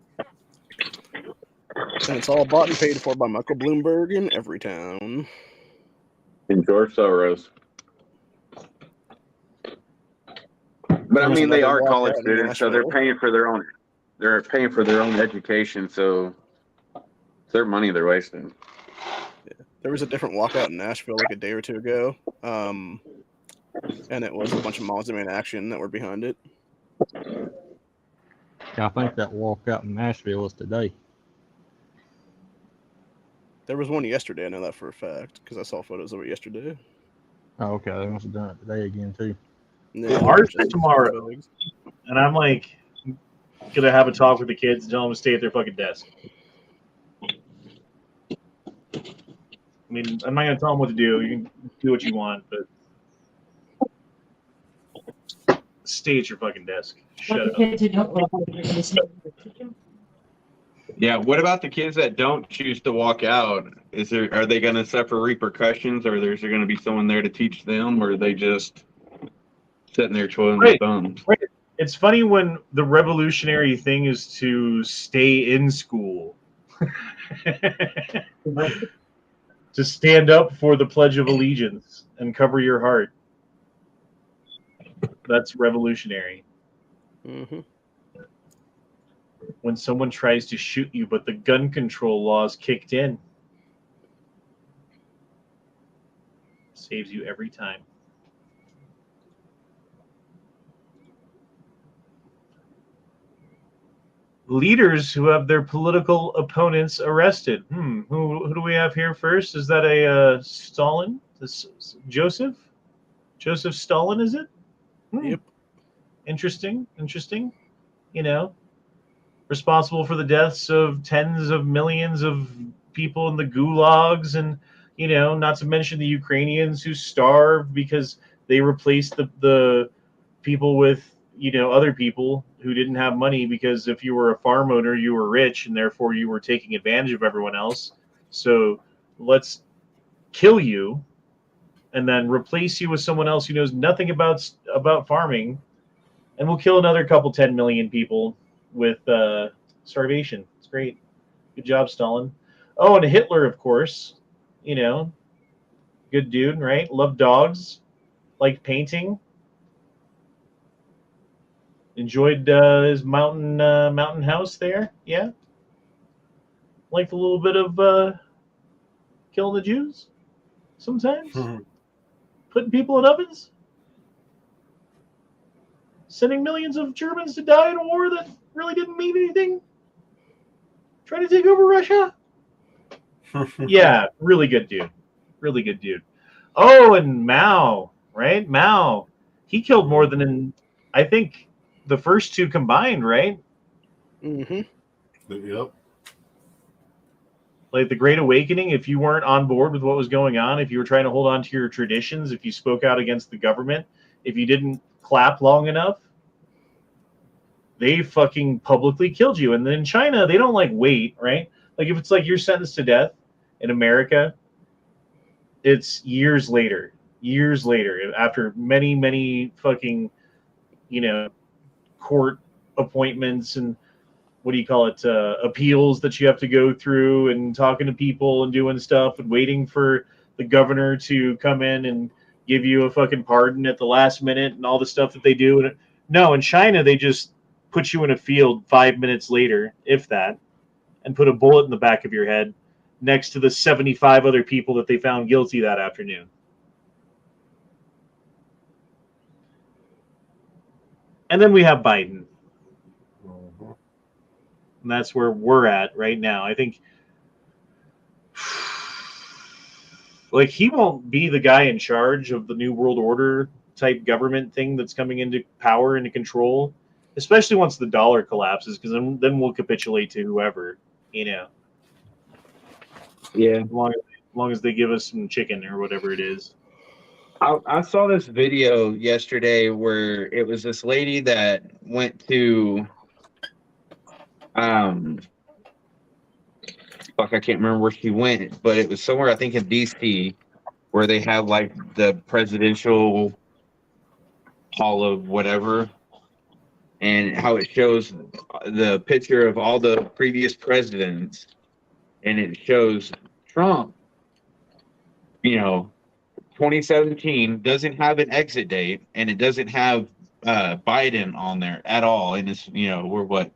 And it's all bought and paid for by Michael Bloomberg in every town. And George Soros. But I mean, they are college students, so they're paying for their own. They're paying for their own education, so it's their money they're wasting. Yeah. There was a different walkout in Nashville like a day or two ago, and it was a bunch of moms in action that were behind it. Yeah, I think that walkout in Nashville was today. There was one yesterday. I know that for a fact because I saw photos of it yesterday. Oh, okay. They must have done it today again too. Yeah, Ours is tomorrow, and I'm like gonna have a talk with the kids and tell them to stay at their fucking desk. I mean, I'm not gonna tell them what to do. You can do what you want, but stay at your fucking desk. Shut up. Yeah, what about the kids that don't choose to walk out? Are they going to suffer repercussions, or is there going to be someone there to teach them, or are they just sitting there twiddling their thumbs? Right. It's funny when the revolutionary thing is to stay in school, to stand up for the Pledge of Allegiance and cover your heart. That's revolutionary. Mm-hmm. When someone tries to shoot you, but the gun control laws kicked in. Saves you every time. Leaders who have their political opponents arrested. Who do we have here first? Is that a Stalin? Joseph? Joseph Stalin, is it? Yep. Interesting. You know, responsible for the deaths of tens of millions of people in the gulags, and, you know, not to mention the Ukrainians who starved because they replaced the people with, you know, other people who didn't have money, because if you were a farm owner, you were rich, and therefore you were taking advantage of everyone else. So let's kill you and then replace you with someone else who knows nothing about farming, and we'll kill another 10 million people with starvation. It's great. Good job, Stalin. Oh, and Hitler, of course. You know, good dude, right? Loved dogs, liked painting. Enjoyed his mountain house there. Yeah. Liked a little bit of killing the Jews sometimes. Putting people in ovens. Sending millions of Germans to die in a war that really didn't mean anything. Trying to take over Russia. Yeah, really good dude. Really good dude. Oh, and Mao, right? Mao. He killed more than I think the first two combined, right? Mm-hmm. Yep. Like the Great Awakening, if you weren't on board with what was going on, if you were trying to hold on to your traditions, if you spoke out against the government, if you didn't clap long enough, they fucking publicly killed you. And then in China, they don't wait, right? Like if it's like you're sentenced to death in America, it's years later, after many, many fucking, you know, court appointments and appeals that you have to go through, and talking to people and doing stuff and waiting for the governor to come in and give you a fucking pardon at the last minute and all the stuff that they do. And no, in China, they just put you in a field 5 minutes later, if that, and put a bullet in the back of your head next to the 75 other people that they found guilty that afternoon. And then we have Biden. And that's where we're at right now. I think he won't be the guy in charge of the New World Order type government thing that's coming into power, into control, especially once the dollar collapses, because then we'll capitulate to whoever, you know. Yeah. As long as they give us some chicken or whatever it is. I saw this video yesterday where it was this lady that went to I can't remember where she went, but it was somewhere, I think in DC, where they have the presidential hall of whatever, and how it shows the picture of all the previous presidents, and it shows Trump, 2017 doesn't have an exit date, and it doesn't have Biden on there at all. And it's, we're what,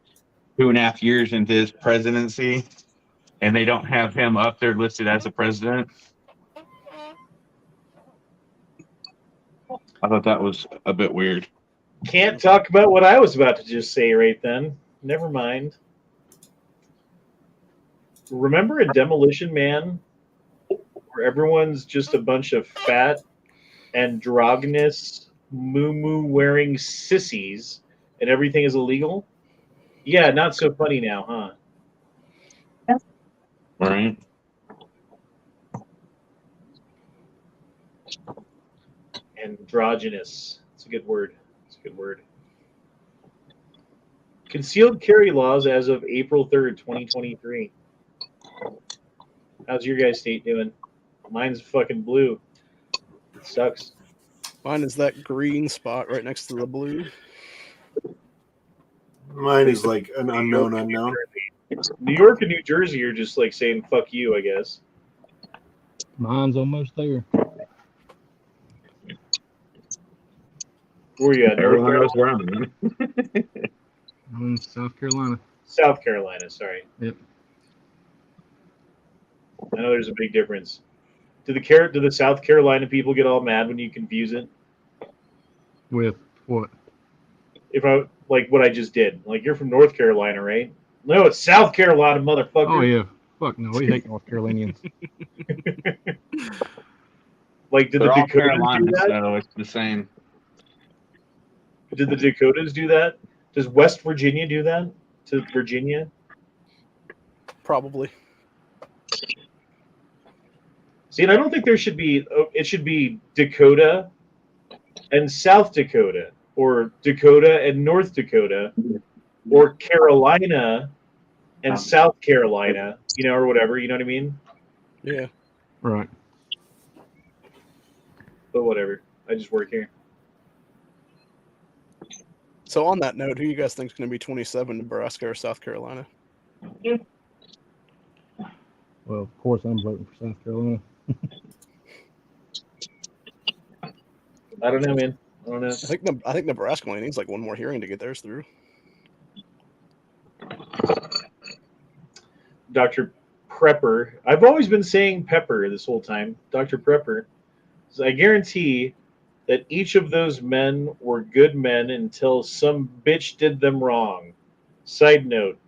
2.5 years into his presidency, and they don't have him up there listed as a president. I thought that was a bit weird. Can't talk about what I was about to just say right then. Never mind. Remember a Demolition Man where everyone's just a bunch of fat, androgynous, MooMoo wearing sissies and everything is illegal? Yeah, not so funny now, huh? All right. Androgynous. It's a good word. It's a good word. Concealed carry laws as of April 3rd, 2023. How's your guys' state doing? Mine's fucking blue. It sucks. Mine is that green spot right next to the blue. Mine is like an unknown unknown. New York and New Jersey are just like saying "fuck you," I guess. Mine's almost there. Where are you at? Everyone knows where I'm at. I'm in South Carolina. South Carolina, sorry. Yep. I know there's a big difference. Do the South Carolina people get all mad when you confuse it? With what? If I like what I just did, like you're from North Carolina, right? No, it's South Carolina, motherfucker. Oh yeah. Fuck no, we hate North Carolinians. Like, did They're the all Dakotas Carolina, do that? so it's the same. Did the Dakotas do that? Does West Virginia do that to Virginia? Probably. See, and I don't think there should be. It should be Dakota and South Dakota, or Dakota and North Dakota, or Carolina and South Carolina, or whatever. You know what I mean? Yeah. Right. But whatever. I just work here. So on that note, who you guys think is going to be 27, Nebraska or South Carolina? Well, of course I'm voting for South Carolina. I don't know, man. I don't know. I think Nebraska only needs like one more hearing to get theirs through. Dr. Prepper. I've always been saying Pepper this whole time. Dr. Prepper. So I guarantee that each of those men were good men until some bitch did them wrong. Side note.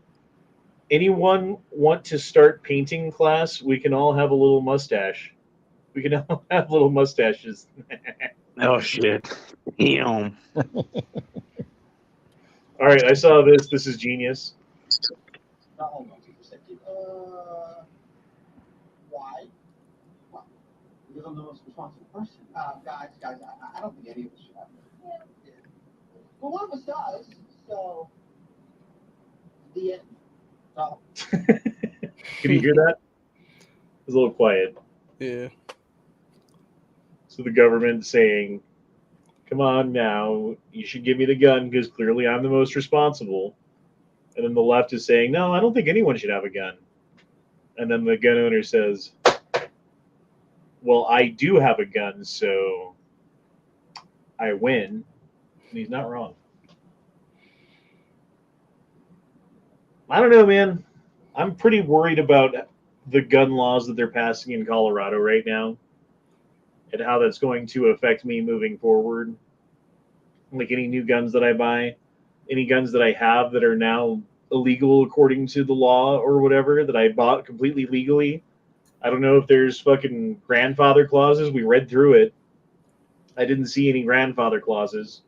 Anyone want to start painting class? We can all have a little mustache. We can all have little mustaches. Oh shit. Damn. All right, I saw this. This is genius. Hold on, just a second. Why? Well, because I'm the most responsible person. Guys, I don't think any of us should have it. Yeah. Well, one of us does, so the end. Oh. Can you hear that? It was a little quiet. Yeah. So the government saying, come on now, you should give me the gun because clearly I'm the most responsible. And then the left is saying, no, I don't think anyone should have a gun. And then the gun owner says, well, I do have a gun, so I win. And he's not wrong. I don't know, man. I'm pretty worried about the gun laws that they're passing in Colorado right now and how that's going to affect me moving forward. Like any new guns that I buy, any guns that I have that are now illegal according to the law or whatever that I bought completely legally. I don't know if there's fucking grandfather clauses. We read through it. I didn't see any grandfather clauses.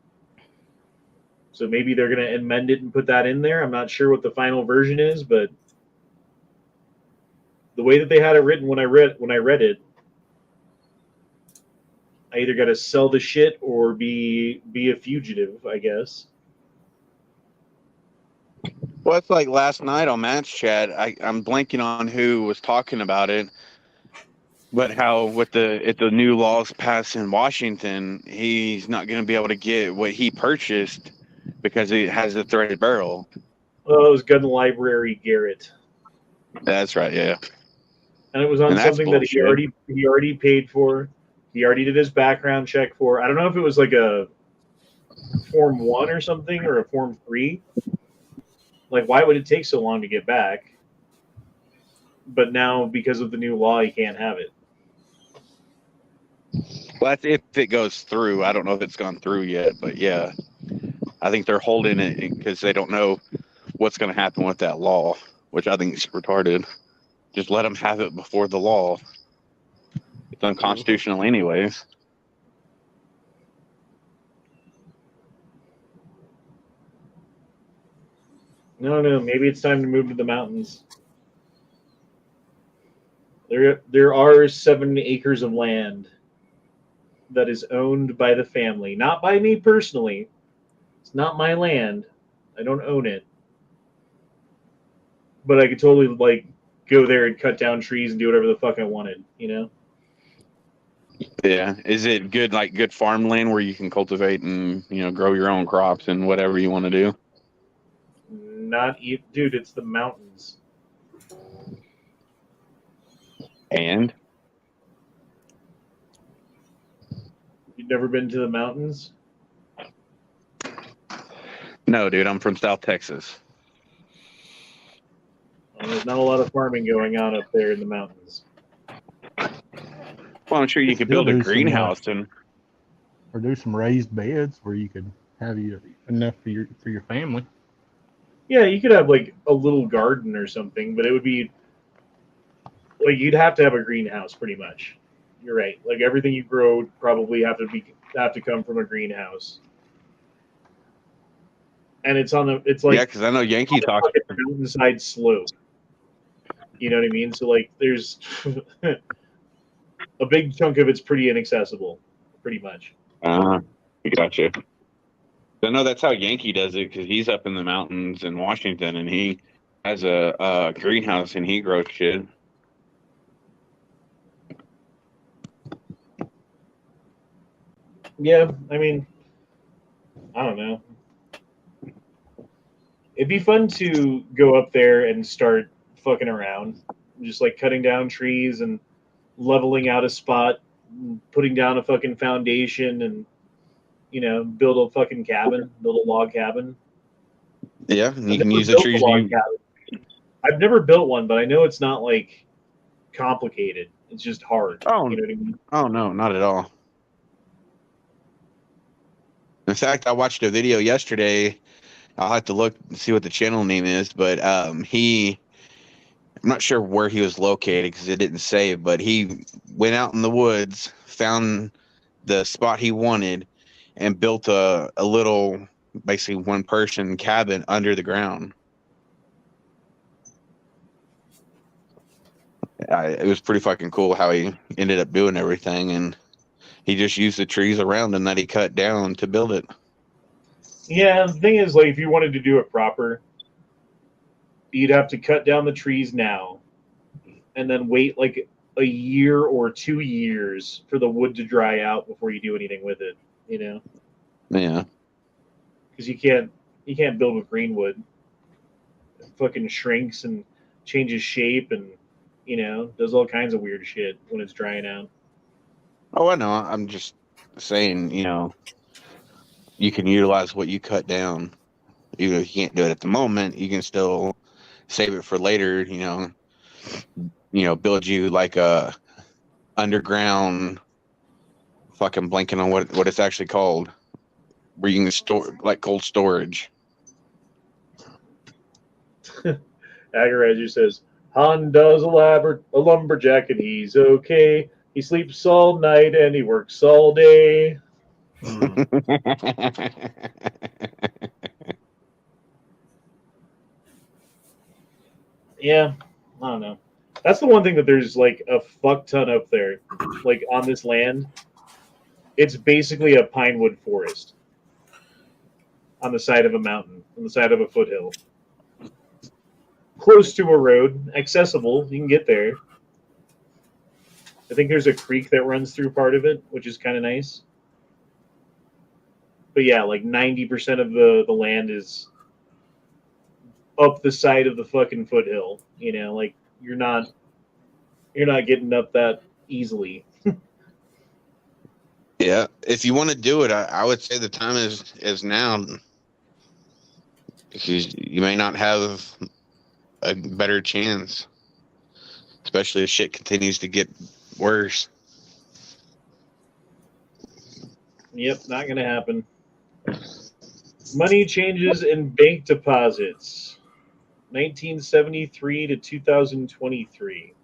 So maybe they're going to amend it and put that in there. I'm not sure what the final version is, but the way that they had it written when I read it, I either got to sell the shit or be a fugitive, I guess. Well, it's like last night on Match Chat. I'm blanking on who was talking about it, But how with the new laws passed in Washington, he's not going to be able to get what he purchased because it has a threaded barrel. Well, it was Gun Library Garrett, That's right, yeah. and it was on And that's something that he already paid for. He already did his background check for. I don't know if it was like a Form 1 or something or a Form 3. Like, why would it take so long to get back? But now, because of the new law, he can't have it. Well, that's if it goes through. I don't know if it's gone through yet, but yeah, I think they're holding it because they don't know what's going to happen with that law, which I think is retarded. Just let them have it before the law. It's unconstitutional anyways. No, maybe it's time to move to the mountains. There are 7 acres of land that is owned by the family, not by me personally. It's not my land. I don't own it. But I could totally like go there and cut down trees and do whatever the fuck I wanted, you know? Yeah. Is it good, like good farmland where you can cultivate and, grow your own crops and whatever you want to do? Dude, it's the mountains. And You've never been to the mountains? no, dude, I'm from South Texas. Well, there's not a lot of farming going on up there in the mountains. Well, I'm sure you could build a greenhouse and or do some raised beds where you could have enough for your family. Yeah, you could have like a little garden or something, but it would be like you'd have to have a greenhouse pretty much. You're right. Like everything you grow would probably have to come from a greenhouse. And it's like yeah, because I know Yankee talks. Mountainside slope. You know what I mean? So like there's a big chunk of it's pretty inaccessible, pretty much. Gotcha. I know that's how Yankee does it because he's up in the mountains in Washington and he has a greenhouse and he grows shit. Yeah, I mean, I don't know. It'd be fun to go up there and start fucking around, just like cutting down trees and leveling out a spot, and putting down a fucking foundation, and build a fucking cabin, build a log cabin. Yeah, you can use the trees. I've never built one, but I know it's not like complicated. It's just hard. Oh, you know what I mean? Oh no, not at all. In fact, I watched a video yesterday. I'll have to look and see what the channel name is, but I'm not sure where he was located because it didn't say, but he went out in the woods, found the spot he wanted, and built a little, basically one-person cabin under the ground. It was pretty fucking cool how he ended up doing everything, and he just used the trees around him that he cut down to build it. Yeah, the thing is, like, if you wanted to do it proper, you'd have to cut down the trees now, and then wait like a year or 2 years for the wood to dry out before you do anything with it. Yeah. Because you can't build with green wood. It fucking shrinks and changes shape and does all kinds of weird shit when it's drying out. Oh, I know. I'm just saying, you can utilize what you cut down. Even if you can't do it at the moment, you can still save it for later. Build you like a underground. Fucking blanking on what it's actually called, where you can store like cold storage. Agarager says Han does a lumberjack and he's okay. He sleeps all night and he works all day. Yeah, I don't know. That's the one thing that there's like a fuck ton up there, like on this land. It's basically a pinewood forest on the side of a mountain, on the side of a foothill. Close to a road, accessible, you can get there. I think there's a creek that runs through part of it, which is kind of nice. But yeah, like 90% of the land is up the side of the fucking foothill. You know, like you're not getting up that easily. Yeah, if you want to do it, I would say the time is now, because you may not have a better chance, especially if shit continues to get worse. Yep, not gonna happen. Money changes in bank deposits, 1973 to 2023.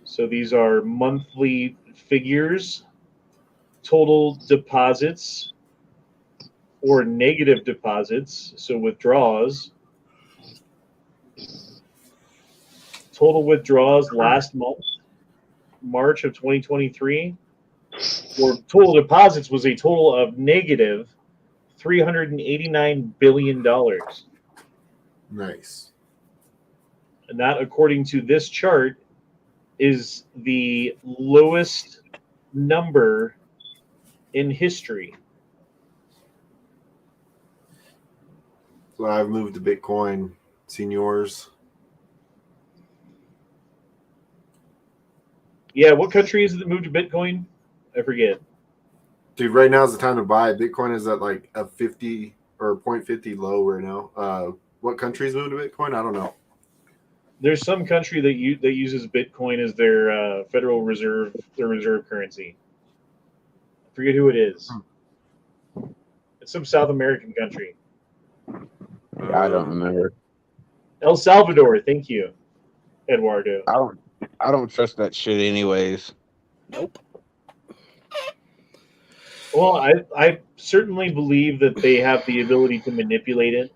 So these are monthly figures, total deposits or negative deposits, so witdraws. Total witdraws last month, March of 2023, or total deposits was a total of negative $389 billion. Nice. And that, according to this chart, is the lowest number in history. So I've moved to Bitcoin, seniors. Yeah, what country is it that moved to Bitcoin? I forget. Dude, right now is the time to buy. Bitcoin is at like a 50 or 0.50 low right now. What countries moved to Bitcoin? I don't know. There's some country that uses Bitcoin as their federal reserve, their reserve currency. I forget who it is. It's some South American country. I don't remember. El Salvador. Thank you, Eduardo. I don't trust that shit anyways. Nope. Well, I certainly believe that they have the ability to manipulate it,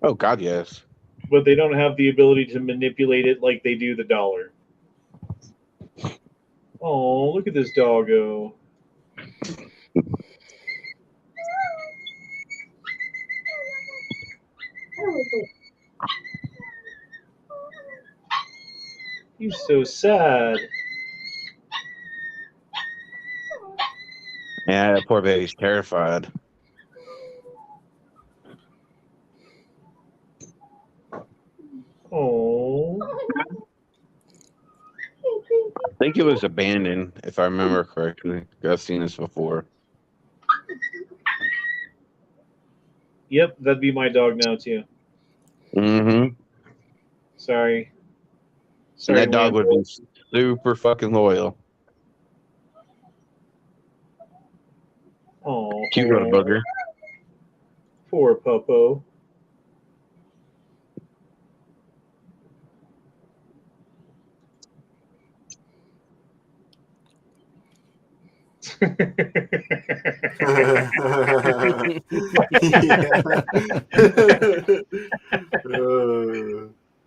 Oh God, yes. but they don't have the ability to manipulate it like they do the dollar. Oh, look at this doggo. He's so sad. Yeah, that poor baby's terrified. Oh. I think it was abandoned, if I remember correctly. I've seen this before. Yep, that'd be my dog now too. Mm-hmm. Sorry. And that dog would be super fucking loyal. Oh, Cute little booger. poor Popo.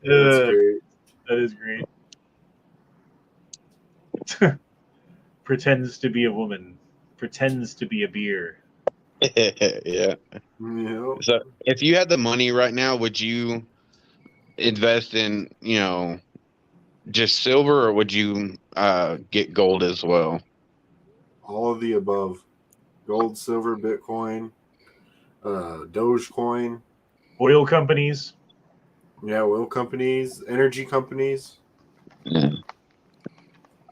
That's great. That is great. Pretends to be a woman. Pretends to be a beer. Yeah. So if you had the money right now, would you invest in, just silver, or would you get gold as well? All of the above. Gold, silver, Bitcoin, Dogecoin. Oil companies. Yeah, oil companies, energy companies. Yeah.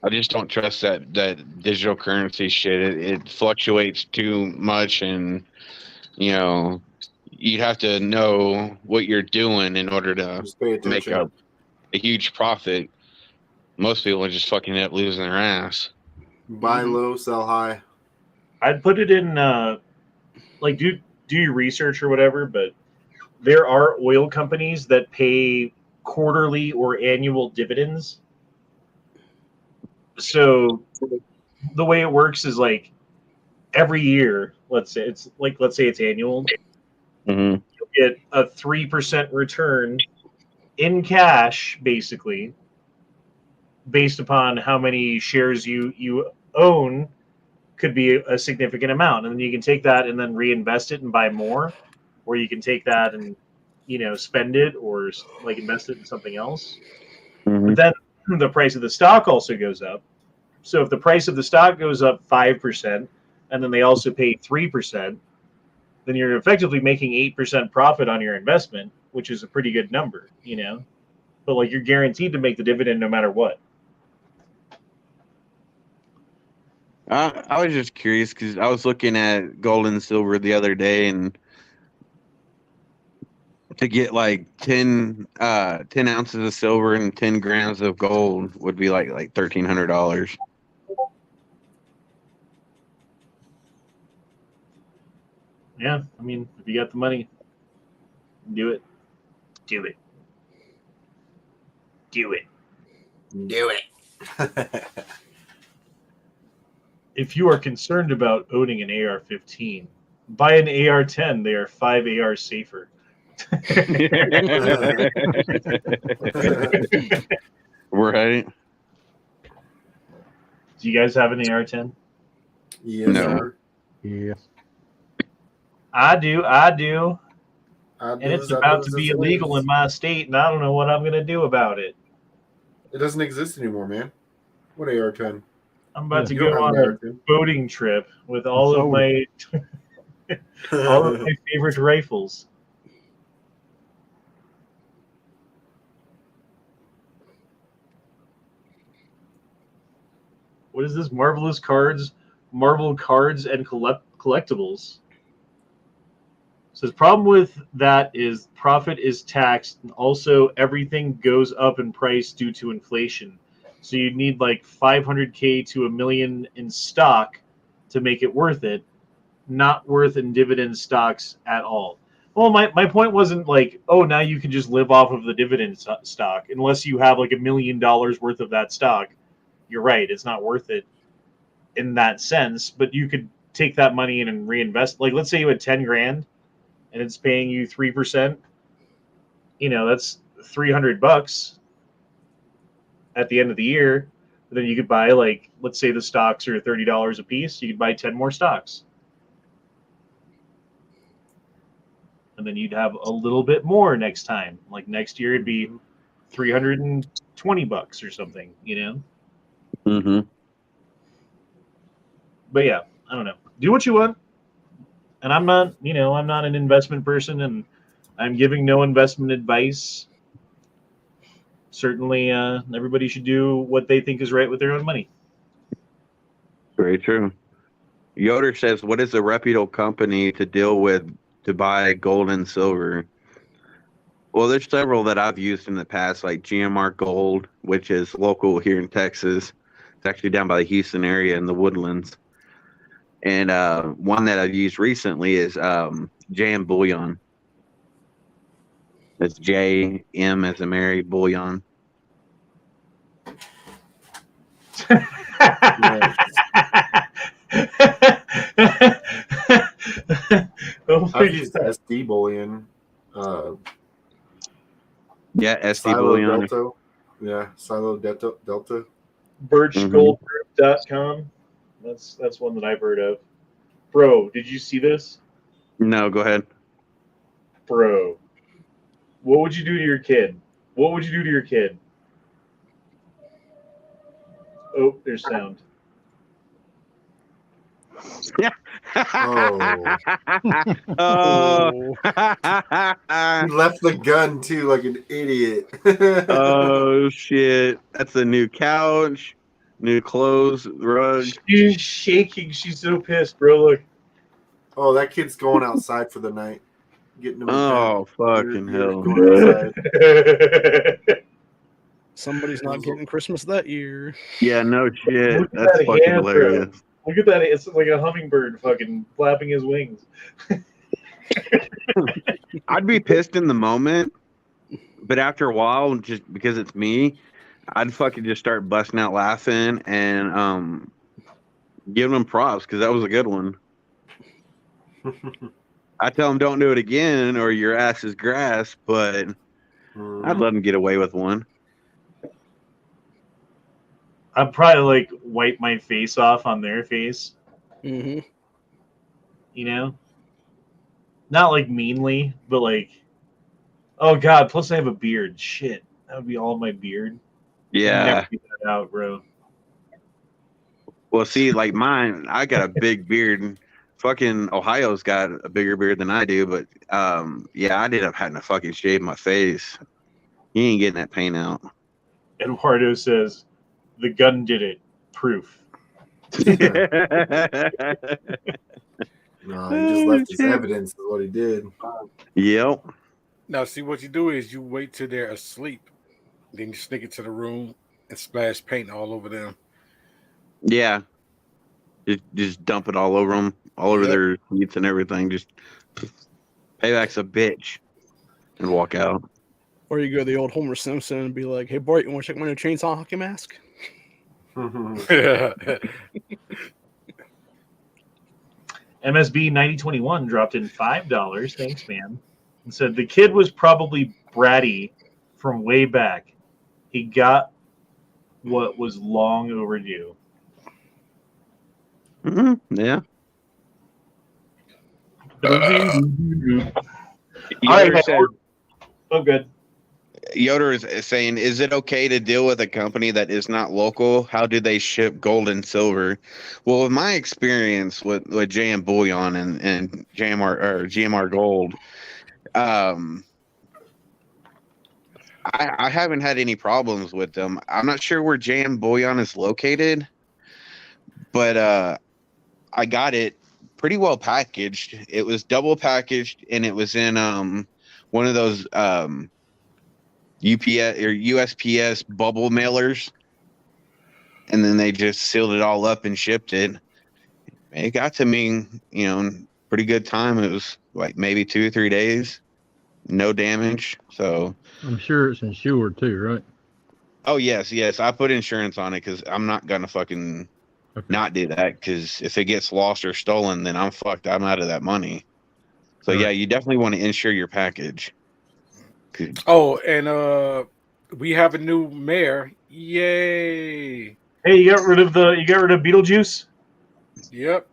I just don't trust that digital currency shit. It fluctuates too much, and you'd have to know what you're doing in order to Just pay make attention. a huge profit. Most people just fucking end up losing their ass. Buy low, sell high. I'd put it in like do your research or whatever, but there are oil companies that pay quarterly or annual dividends. So the way it works is like every year, let's say it's annual, Mm-hmm. you'll get a 3% return in cash, basically, based upon how many shares you own. Could be a significant amount, and then you can take that and then reinvest it and buy more, or you can take that and spend it or like invest it in something else. But then the price of the stock also goes up. So if the price of the stock goes up 5%, and then they also pay 3%, then you're effectively making 8% profit on your investment, which is a pretty good number, you know. But like you're guaranteed to make the dividend no matter what. I was just curious because I was looking at gold and silver the other day, and to get like 10 ounces of silver and 10 grams of gold would be like $1,300. Yeah, I mean, if you got the money, do it. Do it. Do it. Do it. If you are concerned about owning an AR-15, buy an AR-10. They are 5 AR safer. Right? Do you guys have an AR-10? Yes, No. sir. Yes. I do. I And it's about to be illegal in my state, and I don't know what I'm going to do about it. It doesn't exist anymore, man. What AR-10? I'm about to You go don't have on an a AR-10. boating trip with all of my favorite rifles. What is this? Marvel cards and collectibles. So the problem with that is profit is taxed, and also everything goes up in price due to inflation. So you need like 500K to $1 million in stock to make it worth it, not worth in dividend stocks at all. Well, my point wasn't like, oh, now you can just live off of the dividend stock unless you have like $1 million worth of that stock. You're right, it's not worth it in that sense, but you could take that money in and reinvest. Like, let's say you had 10 grand and it's paying you 3%. You know, that's $300 at the end of the year. But then you could buy, like, let's say the stocks are $30 a piece. You could buy 10 more stocks. And then you'd have a little bit more next time. Like next year, it'd be $320 or something, you know? Mm-hmm. But yeah, I don't know. Do what you want. And I'm not, I'm not an investment person, and I'm giving no investment advice. Certainly, everybody should do what they think is right with their own money. Very true. Yoder says, what is a reputable company to deal with to buy gold and silver? Well, there's several that I've used in the past, like GMR Gold, which is local here in Texas. It's actually down by the Houston area in the Woodlands. And one that I've used recently is JM Bullion. It's JM as a Mary Bullion. I've used SD Bullion. Yeah, SD Silo Bullion. Delta. Yeah, Silo Delta. Birchgoldgroup.com. That's one that I've heard of. Bro, did you see this? No, go ahead. Bro, what would you do to your kid? What would you do to your kid? Oh, there's sound. Oh. Oh. He left the gun too, like an idiot. Oh shit! That's a new couch, new clothes, rug. She's shaking. She's so pissed, bro. Look. Oh, that kid's going outside for the night. Getting him. Oh fucking hell! Going outside. Somebody's not getting Christmas that year. Yeah, no shit. Look at That's that fucking hand, hilarious. bro. Look at that. It's like a hummingbird fucking flapping his wings. I'd be pissed in the moment, but after a while, just because it's me, I'd fucking just start busting out laughing and giving them props because that was a good one. I tell them don't do it again or your ass is grass, but I'd let them get away with one. I'd probably like wipe my face off on their face. Mm-hmm. You know? Not like meanly, but like, oh god, plus I have a beard. Shit. That would be all my beard. Yeah. Never get that out, bro. Well, see, like mine, I got a big beard. Fucking Ohio's got a bigger beard than I do, but yeah, I ended up having to fucking shave my face. You ain't getting that paint out. Eduardo says, "The gun did it." Proof. No, he just left his evidence of what he did. Yep. Now, see, what you do is you wait till they're asleep, then you sneak into the room and splash paint all over them. Yeah. Just dump it all over them, all over their seats and everything. Just payback's a bitch, and walk out. Or you go the old Homer Simpson and be like, "Hey, Bart, you want to check my new chainsaw hockey mask?" MSB 9021 dropped in $5. Thanks, man. And said the kid was probably bratty from way back. He got what was long overdue. Yeah. Yoder said, oh, good. Yoder is saying, is it okay to deal with a company that is not local? How do they ship gold and silver? Well, with my experience with JM Bullion and GMR Gold, I haven't had any problems with them. I'm not sure where JM Bullion is located, but I got it pretty well packaged. It was double packaged, and it was in one of those UPS or USPS bubble mailers, and then they just sealed it all up and shipped it. It got to me, pretty good time. It was like maybe 2 or 3 days, no damage. So I'm sure it's insured too, right? Oh yes. I put insurance on it because I'm not gonna fucking not do that, because if it gets lost or stolen, then I'm fucked. I'm out of that money. So yeah, you definitely want to insure your package. Oh, and we have a new mayor. Yay! Hey, you got rid of Beetlejuice? Yep.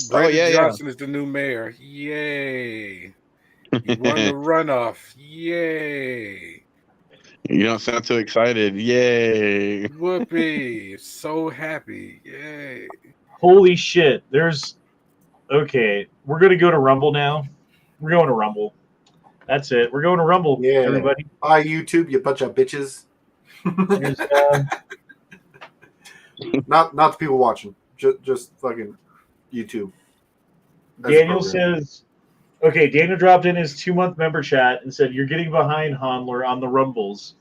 Brandon Johnson is the new mayor. Yay! He won the runoff. Yay! You don't sound too excited. Yay! Whoopee! So happy. Yay! Holy shit! Okay, we're gonna go to Rumble now. We're going to Rumble. That's it. We're going to Rumble. Yeah, everybody. Bye, YouTube, you bunch of bitches. Not the people watching. Just fucking YouTube. Daniel says, okay, Daniel dropped in his 2-month member chat and said, you're getting behind Honler on the Rumbles,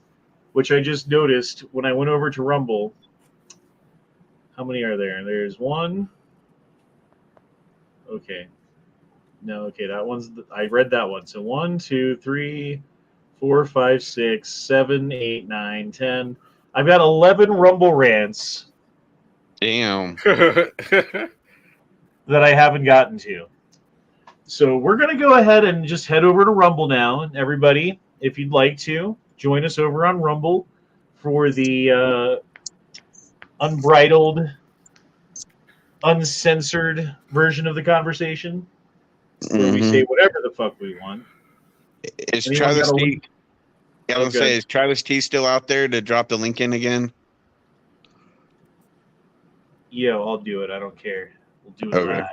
which I just noticed when I went over to Rumble. How many are there? There's 1. Okay. No, okay, that one's, I read that one. So 1, 2, 3, 4, 5, 6, 7, 8, 9, 10. I've got 11 Rumble rants. Damn. That I haven't gotten to. So we're going to go ahead and just head over to Rumble now. And everybody, if you'd like to, join us over on Rumble for the unbridled, uncensored version of the conversation. Where we say whatever the fuck we want. Is Travis T? I was gonna say, is Travis T still out there to drop the link in again? Yo, I'll do it. I don't care. We'll do it live.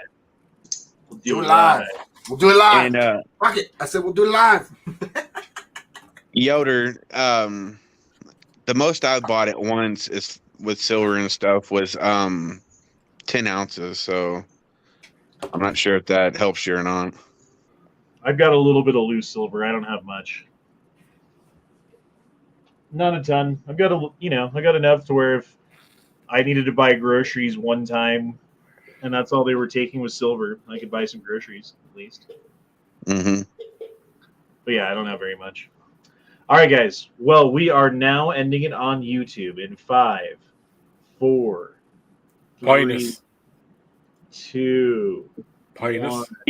We'll do it live. We'll do it live. And fuck it. I said we'll do it live. Yoder, the most I bought at once is with silver and stuff was 10 ounces. So I'm not sure if that helps you or not. I've got a little bit of loose silver. I don't have much. Not a ton. I got enough to where if I needed to buy groceries one time, and that's all they were taking was silver, I could buy some groceries at least. Mm-hmm. But yeah, I don't have very much. All right, guys. Well, we are now ending it on YouTube in 5, 4, 3, 2, 1.